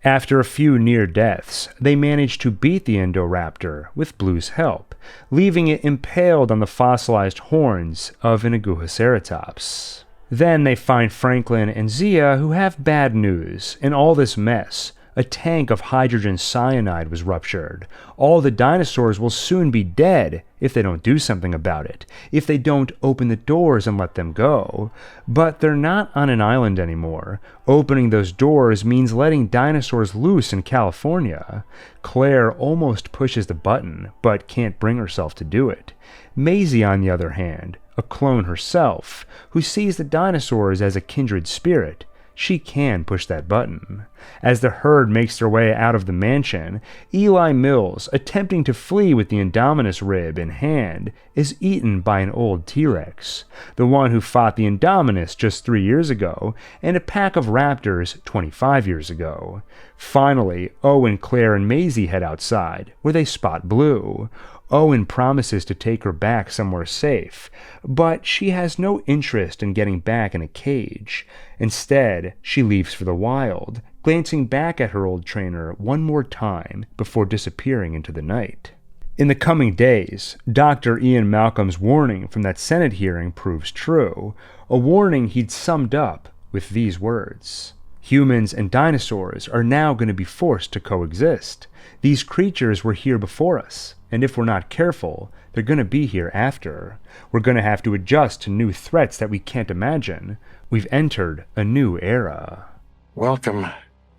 After a few near deaths, they manage to beat the Indoraptor with Blue's help, leaving it impaled on the fossilized horns of an Agujoceratops. Then they find Franklin and Zia, who have bad news. In all this mess, a tank of hydrogen cyanide was ruptured. All the dinosaurs will soon be dead if they don't do something about it, if they don't open the doors and let them go. But they're not on an island anymore. Opening those doors means letting dinosaurs loose in California. Claire almost pushes the button, but can't bring herself to do it. Maisie, on the other hand, a clone herself, who sees the dinosaurs as a kindred spirit, she can push that button. As the herd makes their way out of the mansion, Eli Mills, attempting to flee with the Indominus rib in hand, is eaten by an old T-Rex, the one who fought the Indominus just 3 years ago, and a pack of Raptors 25 years ago. Finally, Owen, Claire, and Maisie head outside, where they spot Blue. Owen promises to take her back somewhere safe, but she has no interest in getting back in a cage. Instead, she leaves for the wild, glancing back at her old trainer one more time before disappearing into the night. In the coming days, Dr. Ian Malcolm's warning from that Senate hearing proves true, a warning he'd summed up with these words. Humans and dinosaurs are now going to be forced to coexist. These creatures were here before us, and if we're not careful, they're going to be here after. We're going to have to adjust to new threats that we can't imagine. We've entered a new era. Welcome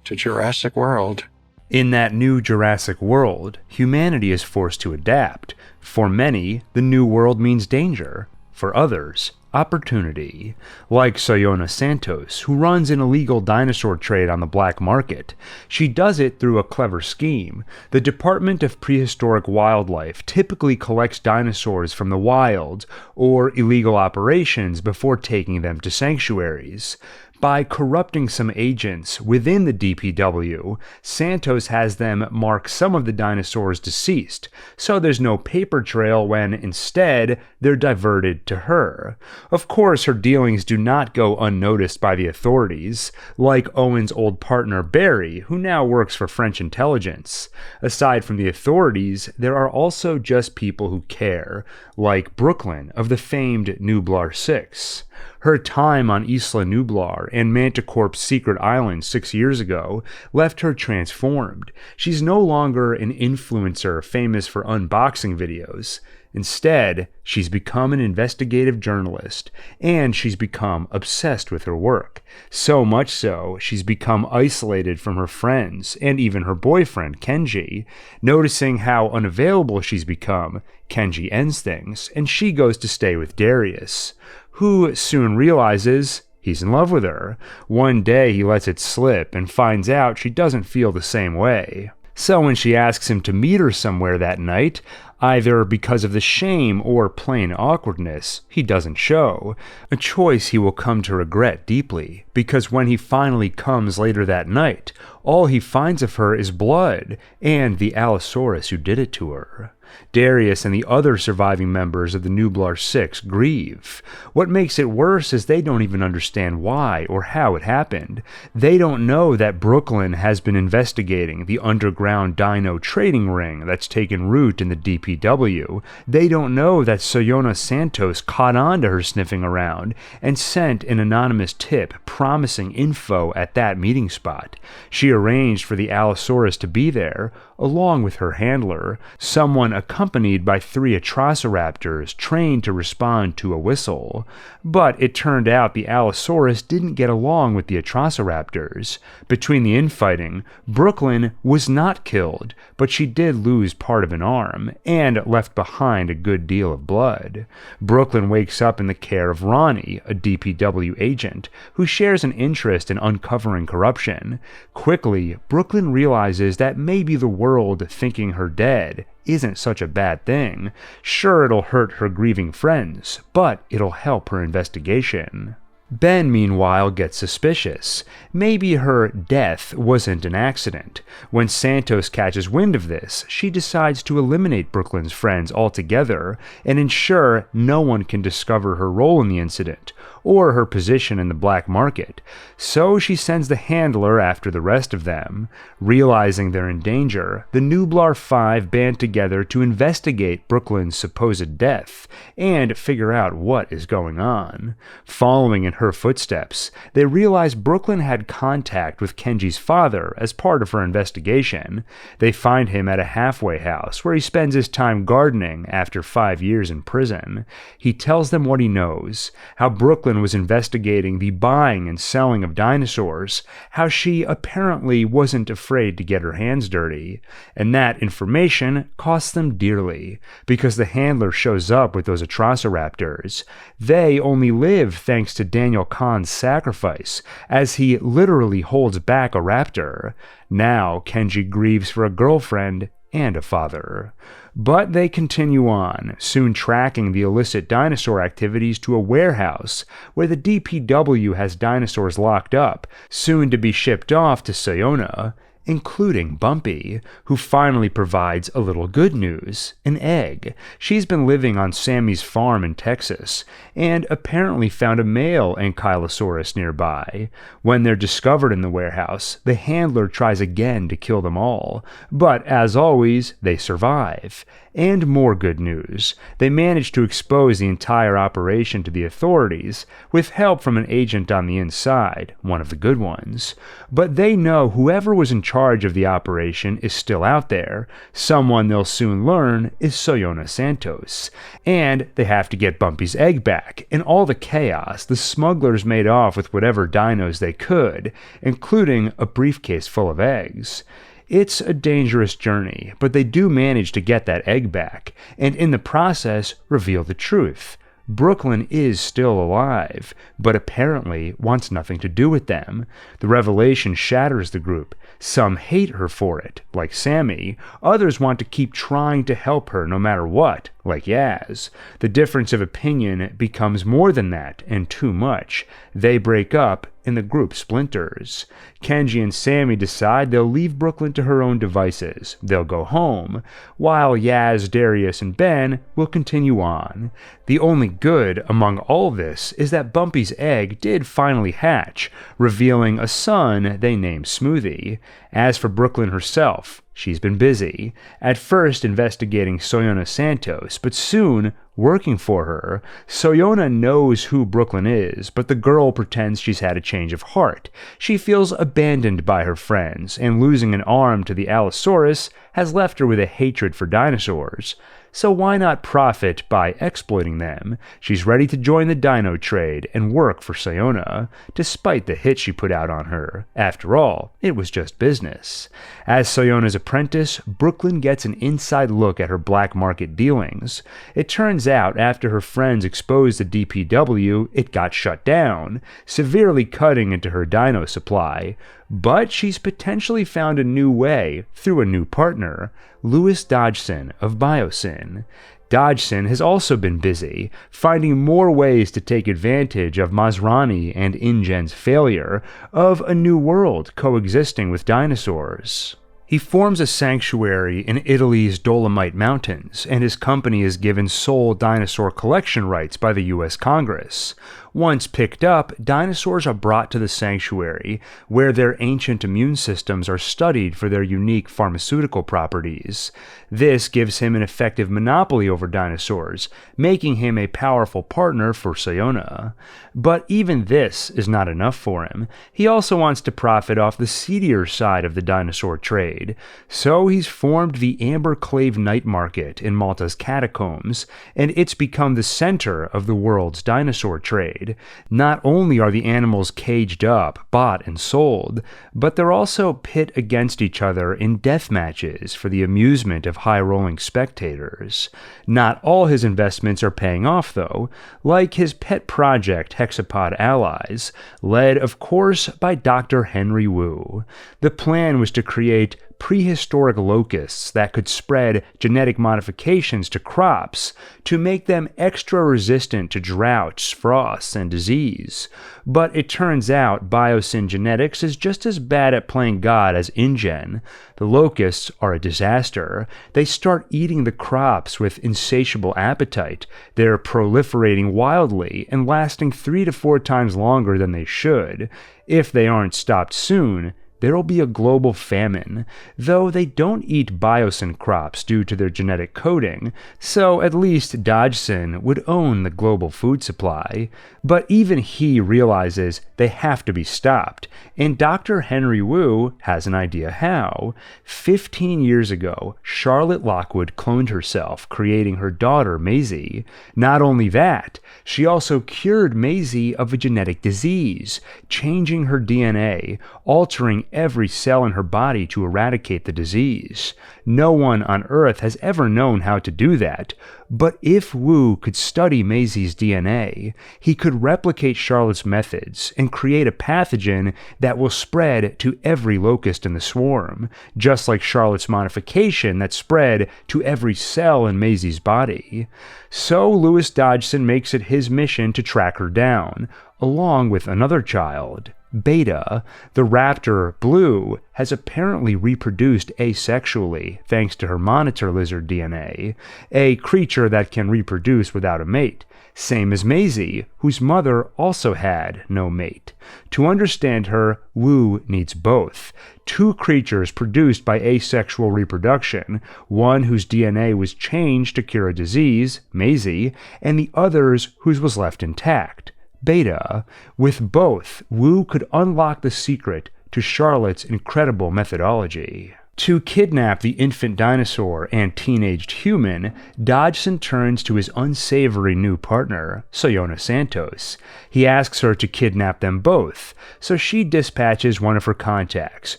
to Jurassic World. In that new Jurassic World, humanity is forced to adapt. For many, the new world means danger. For others, opportunity. Like Sayona Santos, who runs an illegal dinosaur trade on the black market. She does it through a clever scheme. The Department of Prehistoric Wildlife typically collects dinosaurs from the wild or illegal operations before taking them to sanctuaries. By corrupting some agents within the DPW, Santos has them mark some of the dinosaurs deceased, so there's no paper trail when, instead, they're diverted to her. Of course, her dealings do not go unnoticed by the authorities, like Owen's old partner Barry, who now works for French intelligence. Aside from the authorities, there are also just people who care, like Brooklyn of the famed Nublar 6. Her time on Isla Nublar and Manticorp's secret island 6 years ago left her transformed. She's no longer an influencer famous for unboxing videos. Instead, she's become an investigative journalist, and she's become obsessed with her work. So much so, she's become isolated from her friends, and even her boyfriend, Kenji. Noticing how unavailable she's become, Kenji ends things, and she goes to stay with Darius, who soon realizes he's in love with her. One day he lets it slip and finds out she doesn't feel the same way. So when she asks him to meet her somewhere that night, either because of the shame or plain awkwardness, he doesn't show. A choice he will come to regret deeply, because when he finally comes later that night, all he finds of her is blood and the Allosaurus who did it to her. Darius and the other surviving members of the Nublar 6 grieve. What makes it worse is they don't even understand why or how it happened. They don't know that Brooklyn has been investigating the underground dino trading ring that's taken root in the DPW. They don't know that Sayona Santos caught on to her sniffing around and sent an anonymous tip promising info at that meeting spot. She arranged for the Allosaurus to be there, along with her handler, someone accompanied by 3 Atrociraptors trained to respond to a whistle. But it turned out the Allosaurus didn't get along with the Atrociraptors. Between the infighting, Brooklyn was not killed, but she did lose part of an arm, and left behind a good deal of blood. Brooklyn wakes up in the care of Ronnie, a DPW agent, who shares an interest in uncovering corruption. Quickly, Brooklyn realizes that maybe the world thinking her dead isn't such a bad thing. Sure, it'll hurt her grieving friends, but it'll help her investigation. Ben, meanwhile, gets suspicious. Maybe her death wasn't an accident. When Santos catches wind of this, she decides to eliminate Brooklyn's friends altogether and ensure no one can discover her role in the incident or her position in the black market. So she sends the handler after the rest of them. Realizing they're in danger, the Nublar 5 band together to investigate Brooklyn's supposed death and figure out what is going on. Following in her footsteps, they realize Brooklyn had contact with Kenji's father as part of her investigation. They find him at a halfway house where he spends his time gardening after 5 years in prison. He tells them what he knows, how Brooklyn was investigating the buying and selling of dinosaurs, how she apparently wasn't afraid to get her hands dirty, and that information costs them dearly, because the handler shows up with those Atrociraptors. They only live thanks to Daniel Kahn's sacrifice, as he literally holds back a raptor. Now Kenji grieves for a girlfriend and a father. But they continue on, soon tracking the illicit dinosaur activities to a warehouse where the DPW has dinosaurs locked up, soon to be shipped off to Sayona, including Bumpy, who finally provides a little good news, an egg. She's been living on Sammy's farm in Texas, and apparently found a male Ankylosaurus nearby. When they're discovered in the warehouse, the handler tries again to kill them all, but as always, they survive. And more good news. They managed to expose the entire operation to the authorities, with help from an agent on the inside, one of the good ones. But they know whoever was in charge of the operation is still out there. Someone they'll soon learn is Sayona Santos. And they have to get Bumpy's egg back. In all the chaos, the smugglers made off with whatever dinos they could, including a briefcase full of eggs. It's a dangerous journey, but they do manage to get that egg back, and in the process reveal the truth. Brooklyn is still alive, but apparently wants nothing to do with them. The revelation shatters the group. Some hate her for it, like Sammy. Others want to keep trying to help her no matter what, like Yaz. The difference of opinion becomes more than that, and too much. They break up, and the group splinters. Kenji and Sammy decide they'll leave Brooklyn to her own devices. They'll go home, while Yaz, Darius, and Ben will continue on. The only good among all this is that Bumpy's egg did finally hatch, revealing a son they named Smoothie. As for Brooklyn herself, she's been busy, at first investigating Sayona Santos, but soon working for her. Sayona knows who Brooklyn is, but the girl pretends she's had a change of heart. She feels abandoned by her friends, and losing an arm to the Allosaurus has left her with a hatred for dinosaurs. So why not profit by exploiting them? She's ready to join the dino trade and work for Sayona, despite the hit she put out on her. After all, it was just business. As Sayona's apprentice, Brooklyn gets an inside look at her black market dealings. It turns out after her friends exposed the DPW, it got shut down, severely cutting into her dino supply. But she's potentially found a new way through a new partner, Louis Dodgson of Biosyn. Dodgson has also been busy, finding more ways to take advantage of Masrani and InGen's failure of a new world coexisting with dinosaurs. He forms a sanctuary in Italy's Dolomite Mountains, and his company is given sole dinosaur collection rights by the US Congress. Once picked up, dinosaurs are brought to the sanctuary, where their ancient immune systems are studied for their unique pharmaceutical properties. This gives him an effective monopoly over dinosaurs, making him a powerful partner for Sayona. But even this is not enough for him. He also wants to profit off the seedier side of the dinosaur trade. So he's formed the Amber Clave Night Market in Malta's catacombs, and it's become the center of the world's dinosaur trade. Not only are the animals caged up, bought, and sold, but they're also pit against each other in death matches for the amusement of high-rolling spectators. Not all his investments are paying off, though, like his pet project Hexapod Allies, led, of course, by Dr. Henry Wu. The plan was to create prehistoric locusts that could spread genetic modifications to crops to make them extra resistant to droughts, frosts, and disease. But it turns out Biosyn Genetics is just as bad at playing God as InGen. The locusts are a disaster. They start eating the crops with insatiable appetite. They're proliferating wildly and lasting 3 to 4 times longer than they should. If they aren't stopped soon, there will be a global famine, though they don't eat Biosyn crops due to their genetic coding, so at least Dodgson would own the global food supply. But even he realizes they have to be stopped, and Dr. Henry Wu has an idea how. 15 years ago, Charlotte Lockwood cloned herself, creating her daughter Maisie. Not only that, she also cured Maisie of a genetic disease, changing her DNA, altering every cell in her body to eradicate the disease. No one on Earth has ever known how to do that, but if Wu could study Maisie's DNA, he could replicate Charlotte's methods and create a pathogen that will spread to every locust in the swarm, just like Charlotte's modification that spread to every cell in Maisie's body. So Louis Dodgson makes it his mission to track her down, along with another child. Beta, the raptor Blue, has apparently reproduced asexually thanks to her monitor lizard DNA, a creature that can reproduce without a mate, same as Maisie, whose mother also had no mate. To understand her, Wu needs both. Two creatures produced by asexual reproduction, one whose DNA was changed to cure a disease, Maisie, and the other's whose was left intact, Beta. With both, Wu could unlock the secret to Charlotte's incredible methodology. To kidnap the infant dinosaur and teenaged human, Dodgson turns to his unsavory new partner, Sayona Santos. He asks her to kidnap them both, so she dispatches one of her contacts,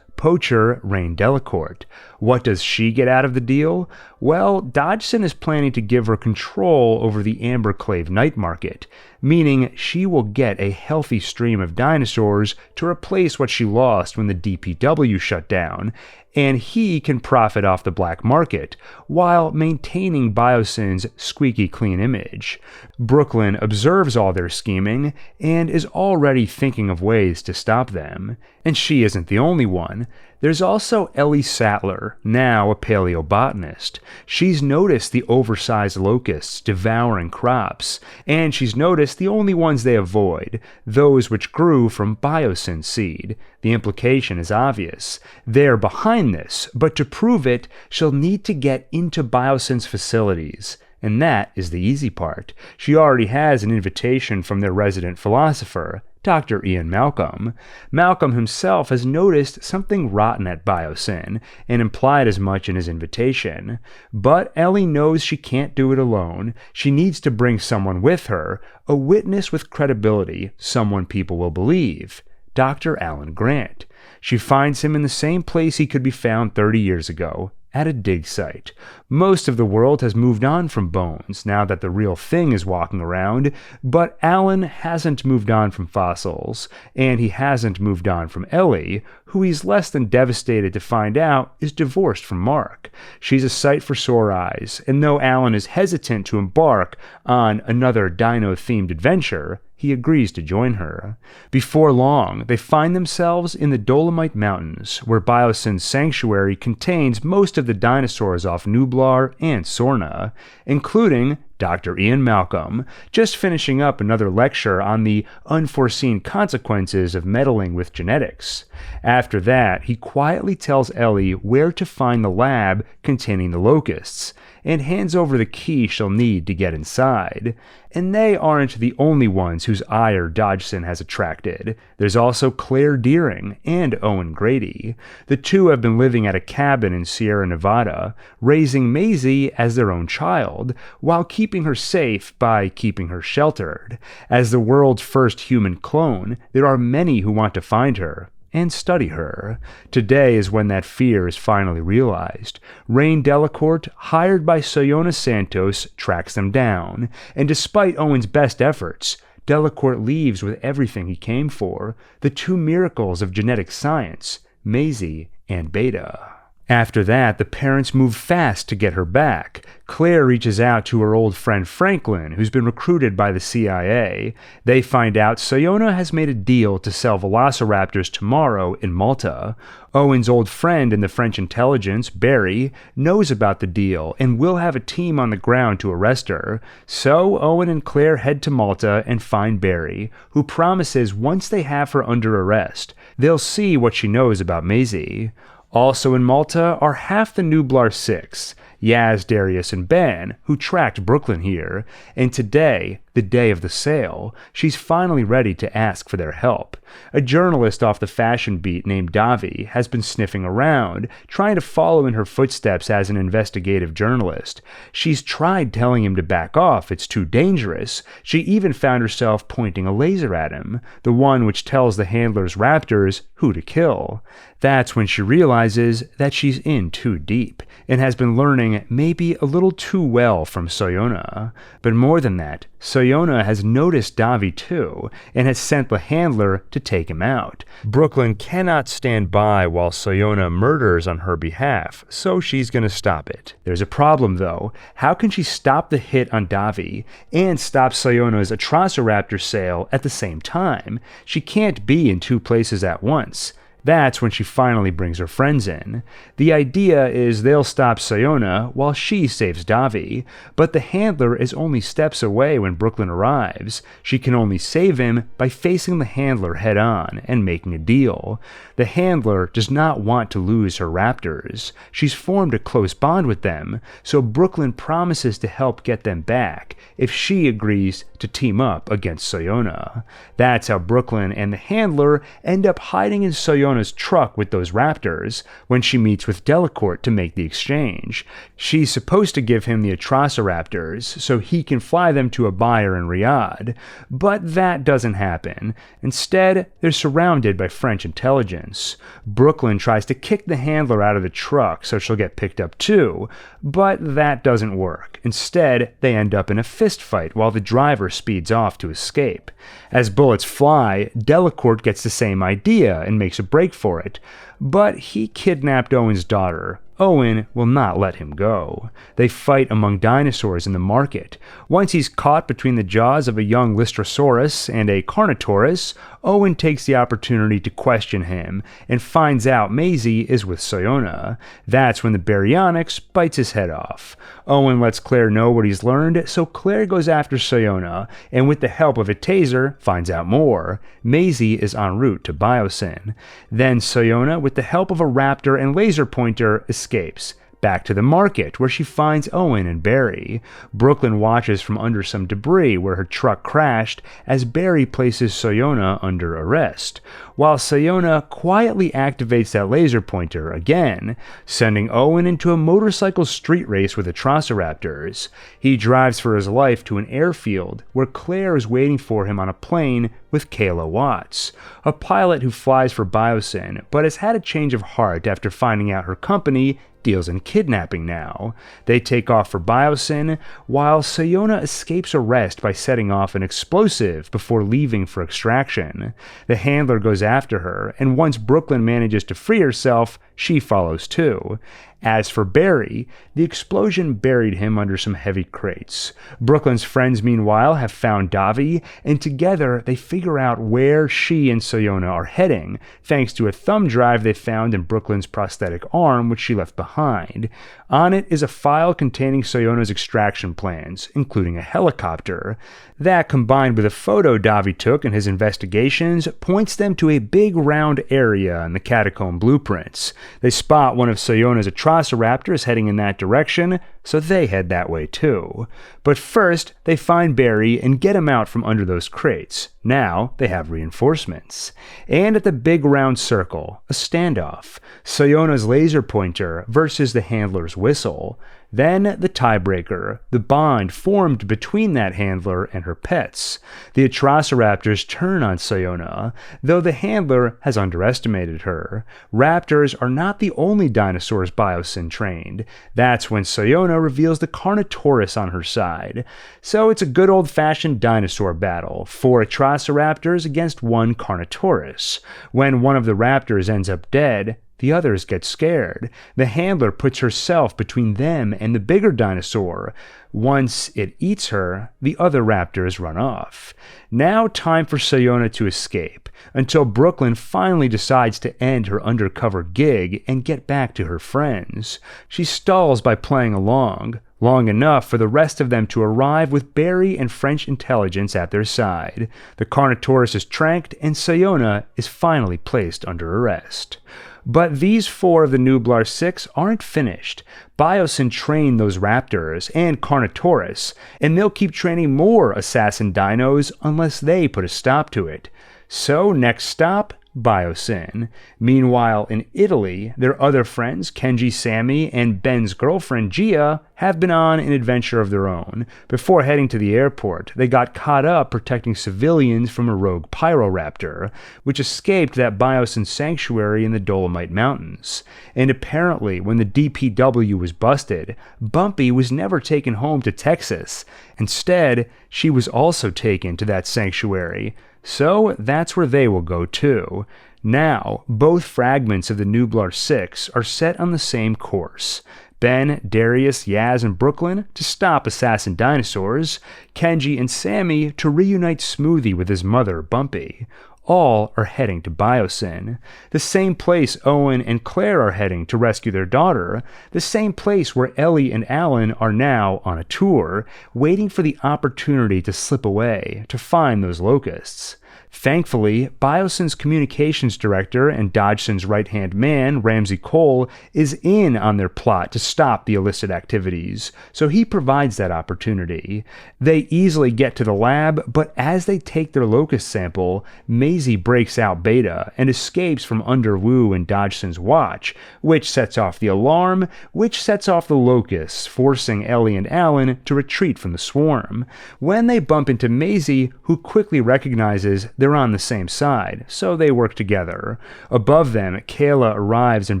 poacher Rain Delacourt. What does she get out of the deal? Well, Dodgson is planning to give her control over the Amberclave night market, meaning she will get a healthy stream of dinosaurs to replace what she lost when the DPW shut down, and he can profit off the black market while maintaining Biosyn's squeaky clean image. Brooklyn observes all their scheming and is already thinking of ways to stop them. And she isn't the only one. There's also Ellie Sattler, now a paleobotanist. She's noticed the oversized locusts devouring crops, and she's noticed the only ones they avoid, those which grew from biosyn seed. The implication is obvious. They're behind this, but to prove it, she'll need to get into biosyn's facilities. And that is the easy part. She already has an invitation from their resident philosopher, Dr. Ian Malcolm. Malcolm himself has noticed something rotten at Biosyn and implied as much in his invitation. But Ellie knows she can't do it alone. She needs to bring someone with her, a witness with credibility, someone people will believe. Dr. Alan Grant. She finds him in the same place he could be found 30 years ago, at a dig site. Most of the world has moved on from bones now that the real thing is walking around, but Alan hasn't moved on from fossils, and he hasn't moved on from Ellie, who he's less than devastated to find out is divorced from Mark. She's a sight for sore eyes, and though Alan is hesitant to embark on another dino-themed adventure, he agrees to join her. Before long, they find themselves in the Dolomite Mountains, where Biosyn's sanctuary contains most of the dinosaurs off Nublar and Sorna, including Dr. Ian Malcolm, just finishing up another lecture on the unforeseen consequences of meddling with genetics. After that, he quietly tells Ellie where to find the lab containing the locusts, and hands over the key she'll need to get inside. And they aren't the only ones whose ire Dodgson has attracted. There's also Claire Deering and Owen Grady. The two have been living at a cabin in Sierra Nevada, raising Maisie as their own child, while keeping her safe by keeping her sheltered. As the world's first human clone, there are many who want to find her and study her. Today is when that fear is finally realized. Rain Delacourt, hired by Sayona Santos, tracks them down, and despite Owen's best efforts, Delacourt leaves with everything he came for, the two miracles of genetic science, Maisie and Beta. After that, the parents move fast to get her back. Claire reaches out to her old friend Franklin, who's been recruited by the CIA. They find out Sayona has made a deal to sell velociraptors tomorrow in Malta. Owen's old friend in the French intelligence, Barry, knows about the deal and will have a team on the ground to arrest her. So Owen and Claire head to Malta and find Barry, who promises once they have her under arrest, they'll see what she knows about Maisie. Also in Malta are half the Nublar 6, Yaz, Darius, and Ben, who tracked Brooklyn here, and today, the day of the sale, she's finally ready to ask for their help. A journalist off the fashion beat named Davi has been sniffing around, trying to follow in her footsteps as an investigative journalist. She's tried telling him to back off, it's too dangerous. She even found herself pointing a laser at him, the one which tells the handler's raptors who to kill. That's when she realizes that she's in too deep, and has been learning maybe a little too well from Soyona. But more than that, Soyona has noticed Davi too, and has sent the handler to take him out. Brooklyn cannot stand by while Soyona murders on her behalf, so she's gonna stop it. There's a problem though. How can she stop the hit on Davi and stop Soyona's Atrociraptor sale at the same time? She can't be in two places at once. That's when she finally brings her friends in. The idea is they'll stop Soyona while she saves Davi, but the handler is only steps away when Brooklyn arrives. She can only save him by facing the handler head on and making a deal. The handler does not want to lose her raptors. She's formed a close bond with them, so Brooklyn promises to help get them back if she agrees to team up against Soyona. That's how Brooklyn and the handler end up hiding in Soyona's truck with those raptors when she meets with Delacourt to make the exchange. She's supposed to give him the Atrociraptors so he can fly them to a buyer in Riyadh, but that doesn't happen. Instead, they're surrounded by French intelligence. Brooklyn tries to kick the handler out of the truck so she'll get picked up too, but that doesn't work. Instead, they end up in a fist fight while the driver speeds off to escape. As bullets fly, Delacourt gets the same idea and makes a break for it, but he kidnapped Owen's daughter. Owen will not let him go. They fight among dinosaurs in the market. Once he's caught between the jaws of a young Lystrosaurus and a Carnotaurus, Owen takes the opportunity to question him and finds out Maisie is with Soyona. That's when the Baryonyx bites his head off. Owen lets Claire know what he's learned, so Claire goes after Soyona, and with the help of a taser, finds out more. Maisie is en route to Biosyn. Then Soyona, with the help of a raptor and laser pointer, escapes. Back to the market, where she finds Owen and Barry. Brooklyn watches from under some debris where her truck crashed as Barry places Soyona under arrest, while Soyona quietly activates that laser pointer again, sending Owen into a motorcycle street race with Atrociraptors. He drives for his life to an airfield where Claire is waiting for him on a plane with Kayla Watts, a pilot who flies for Biosyn but has had a change of heart after finding out her company deals in kidnapping now. They take off for Biosyn, while Soyona escapes arrest by setting off an explosive before leaving for extraction. The handler goes after her, and once Brooklyn manages to free herself, she follows too. As for Barry, the explosion buried him under some heavy crates. Brooklyn's friends, meanwhile, have found Davi, and together they figure out where she and Soyona are heading, thanks to a thumb drive they found in Brooklyn's prosthetic arm, which she left behind. On it is a file containing Soyona's extraction plans, including a helicopter. That, combined with a photo Davi took in his investigations, points them to a big round area in the catacomb blueprints. They spot one of Soyona's Atrociraptors heading in that direction, so they head that way too. But first, they find Barry and get him out from under those crates. Now they have reinforcements. And at the big round circle, a standoff. Soyona's laser pointer versus the handler's whistle. Then the tiebreaker, the bond formed between that handler and her pets. The Atrociraptors turn on Soyona, though the handler has underestimated her. Raptors are not the only dinosaurs Biosyn trained. That's when Soyona reveals the Carnotaurus on her side. So it's a good old-fashioned dinosaur battle, 4 Atrociraptors against 1 Carnotaurus. When one of the raptors ends up dead, the others get scared. The handler puts herself between them and the bigger dinosaur. Once it eats her, the other raptors run off. Now time for Soyona to escape, until Brooklyn finally decides to end her undercover gig and get back to her friends. She stalls by playing along. long enough for the rest of them to arrive with Barry and French intelligence at their side. The Carnotaurus is tranked, and Sayona is finally placed under arrest. But these 4 of the Nublar 6 aren't finished. Biosyn trained those Raptors and Carnotaurus, and they'll keep training more assassin dinos unless they put a stop to it. So next stop, Biosyn. Meanwhile, in Italy, their other friends, Kenji Sammy and Ben's girlfriend Gia, have been on an adventure of their own. Before heading to the airport, they got caught up protecting civilians from a rogue Pyroraptor, which escaped that Biosyn sanctuary in the Dolomite Mountains. And apparently, when the DPW was busted, Bumpy was never taken home to Texas. Instead, she was also taken to that sanctuary. So that's where they will go too. Now, both fragments of the Nublar 6 are set on the same course. Ben, Darius, Yaz, and Brooklyn to stop assassin dinosaurs, Kenji and Sammy to reunite Smoothie with his mother, Bumpy. All are heading to Biosyn, the same place Owen and Claire are heading to rescue their daughter, the same place where Ellie and Alan are now on a tour, waiting for the opportunity to slip away, to find those locusts. Thankfully, Biosyn's communications director and Dodgson's right-hand man, Ramsey Cole, is in on their plot to stop the illicit activities, so he provides that opportunity. They easily get to the lab, but as they take their locust sample, Maisie breaks out Beta and escapes from under Wu and Dodgson's watch, which sets off the alarm, which sets off the locusts, forcing Ellie and Alan to retreat from the swarm. When they bump into Maisie, who quickly recognizes they're on the same side, so they work together. Above them, Kayla arrives in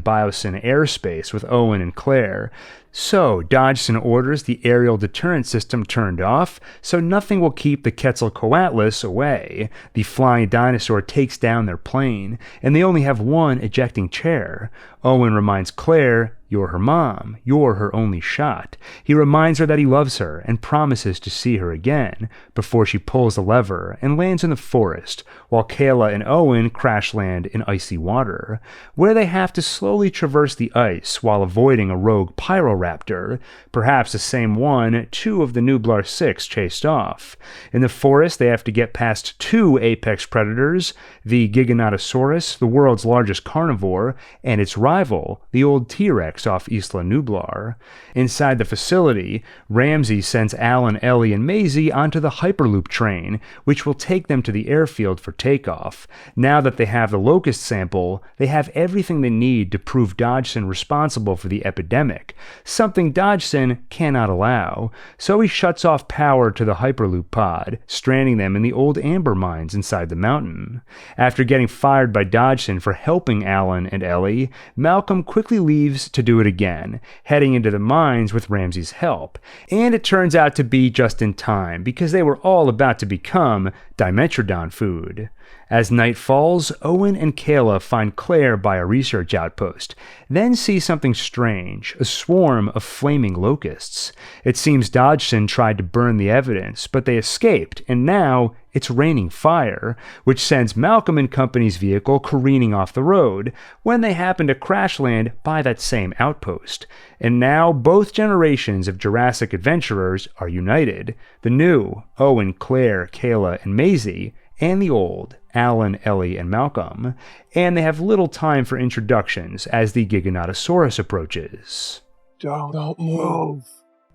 Biosyn airspace with Owen and Claire. So, Dodgson orders the aerial deterrent system turned off, so nothing will keep the Quetzalcoatlus away. The flying dinosaur takes down their plane, and they only have one ejecting chair. Owen reminds Claire, "You're her mom. You're her only shot." He reminds her that he loves her and promises to see her again before she pulls the lever and lands in the forest, while Kayla and Owen crash land in icy water, where they have to slowly traverse the ice while avoiding a rogue Pyroraptor, perhaps the same one 2 of the Nublar 6 chased off. In the forest, they have to get past 2 apex predators, the Giganotosaurus, the world's largest carnivore, and its rival, the old T-Rex off Isla Nublar. Inside the facility, Ramsey sends Alan, Ellie, and Maisie onto the Hyperloop train, which will take them to the airfield for takeoff. Now that they have the locust sample, they have everything they need to prove Dodgson responsible for the epidemic, something Dodgson cannot allow. So he shuts off power to the Hyperloop pod, stranding them in the old amber mines inside the mountain. After getting fired by Dodgson for helping Alan and Ellie, Malcolm quickly leaves to do it again, heading into the mines with Ramsey's help. And it turns out to be just in time, because they were all about to become Dimetrodon food. As night falls, Owen and Kayla find Claire by a research outpost, then see something strange, a swarm of flaming locusts. It seems Dodgson tried to burn the evidence, but they escaped, and now it's raining fire, which sends Malcolm and company's vehicle careening off the road when they happen to crash land by that same outpost. And now both generations of Jurassic adventurers are united. The new, Owen, Claire, Kayla, and Maisie, and the old, Alan, Ellie, and Malcolm, and they have little time for introductions as the Giganotosaurus approaches. Don't move.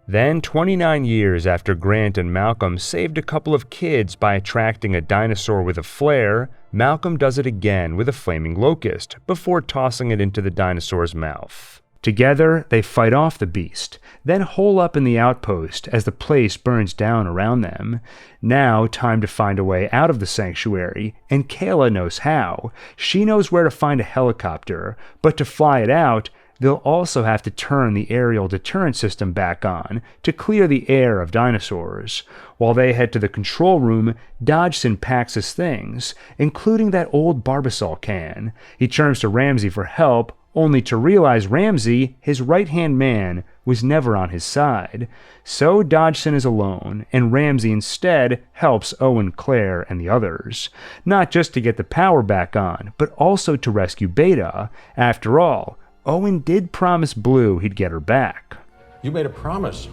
Then, 29 years after Grant and Malcolm saved a couple of kids by attracting a dinosaur with a flare, Malcolm does it again with a flaming locust before tossing it into the dinosaur's mouth. Together, they fight off the beast, then hole up in the outpost as the place burns down around them. Now, time to find a way out of the sanctuary, and Kayla knows how. She knows where to find a helicopter, but to fly it out, they'll also have to turn the aerial deterrent system back on to clear the air of dinosaurs. While they head to the control room, Dodgson packs his things, including that old Barbasol can. He turns to Ramsey for help, only to realize Ramsey, his right-hand man, was never on his side. So Dodgson is alone, and Ramsey instead helps Owen, Claire, and the others. Not just to get the power back on, but also to rescue Beta. After all, Owen did promise Blue he'd get her back. You made a promise.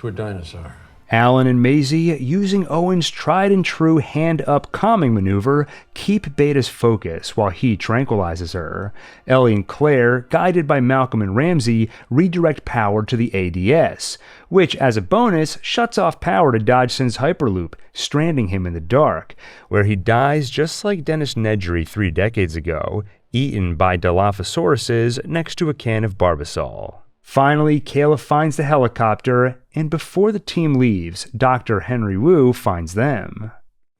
to a dinosaur. Alan and Maisie, using Owen's tried and true hand-up calming maneuver, keep Beta's focus while he tranquilizes her. Ellie and Claire, guided by Malcolm and Ramsey, redirect power to the ADS, which, as a bonus, shuts off power to Dodgson's Hyperloop, stranding him in the dark, where he dies just like Dennis Nedry 3 decades ago, eaten by Dilophosauruses next to a can of Barbasol. Finally, Kayla finds the helicopter, and before the team leaves, Dr. Henry Wu finds them.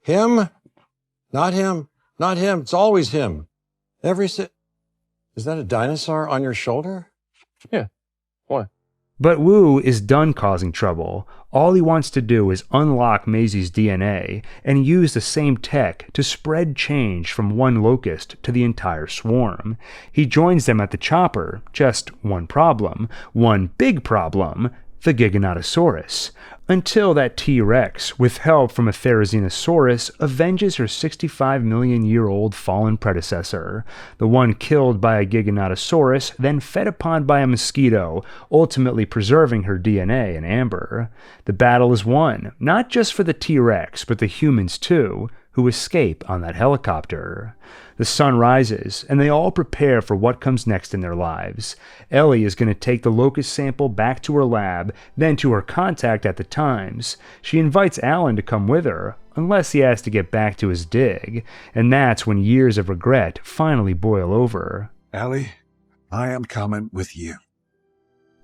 Him? Not him. Not him. It's always him. Is that a dinosaur on your shoulder? Yeah. Why? But Wu is done causing trouble. All he wants to do is unlock Maisie's DNA and use the same tech to spread change from one locust to the entire swarm. He joins them at the chopper, just one big problem, the Giganotosaurus, until that T-Rex, with help from a Therizinosaurus, avenges her 65-million-year-old fallen predecessor, the one killed by a Giganotosaurus, then fed upon by a mosquito, ultimately preserving her DNA in amber. The battle is won, not just for the T-Rex, but the humans too, who escape on that helicopter. The sun rises, and they all prepare for what comes next in their lives. Ellie is going to take the locust sample back to her lab, then to her contact at the Times. She invites Alan to come with her, unless he has to get back to his dig, and that's when years of regret finally boil over. Ellie, I am coming with you.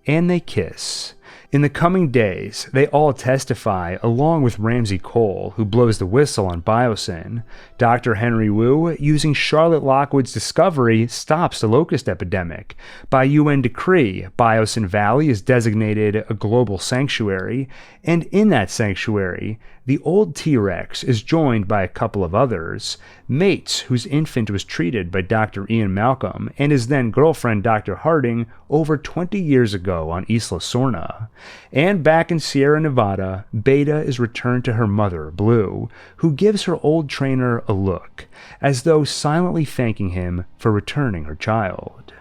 And they kiss. In the coming days, they all testify, along with Ramsey Cole, who blows the whistle on Biosyn. Dr. Henry Wu, using Charlotte Lockwood's discovery, stops the locust epidemic. By UN decree, Biosyn Valley is designated a global sanctuary, and in that sanctuary, the old T-Rex is joined by a couple of others, mates whose infant was treated by Dr. Ian Malcolm and his then-girlfriend Dr. Harding over 20 years ago on Isla Sorna. And back in Sierra Nevada, Beta is returned to her mother, Blue, who gives her old trainer a look, as though silently thanking him for returning her child.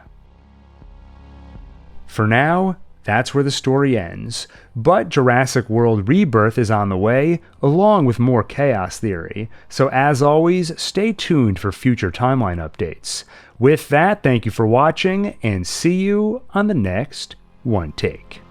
For now, that's where the story ends, but Jurassic World Rebirth is on the way, along with more chaos theory, so as always, stay tuned for future timeline updates. With that, thank you for watching, and see you on the next One Take.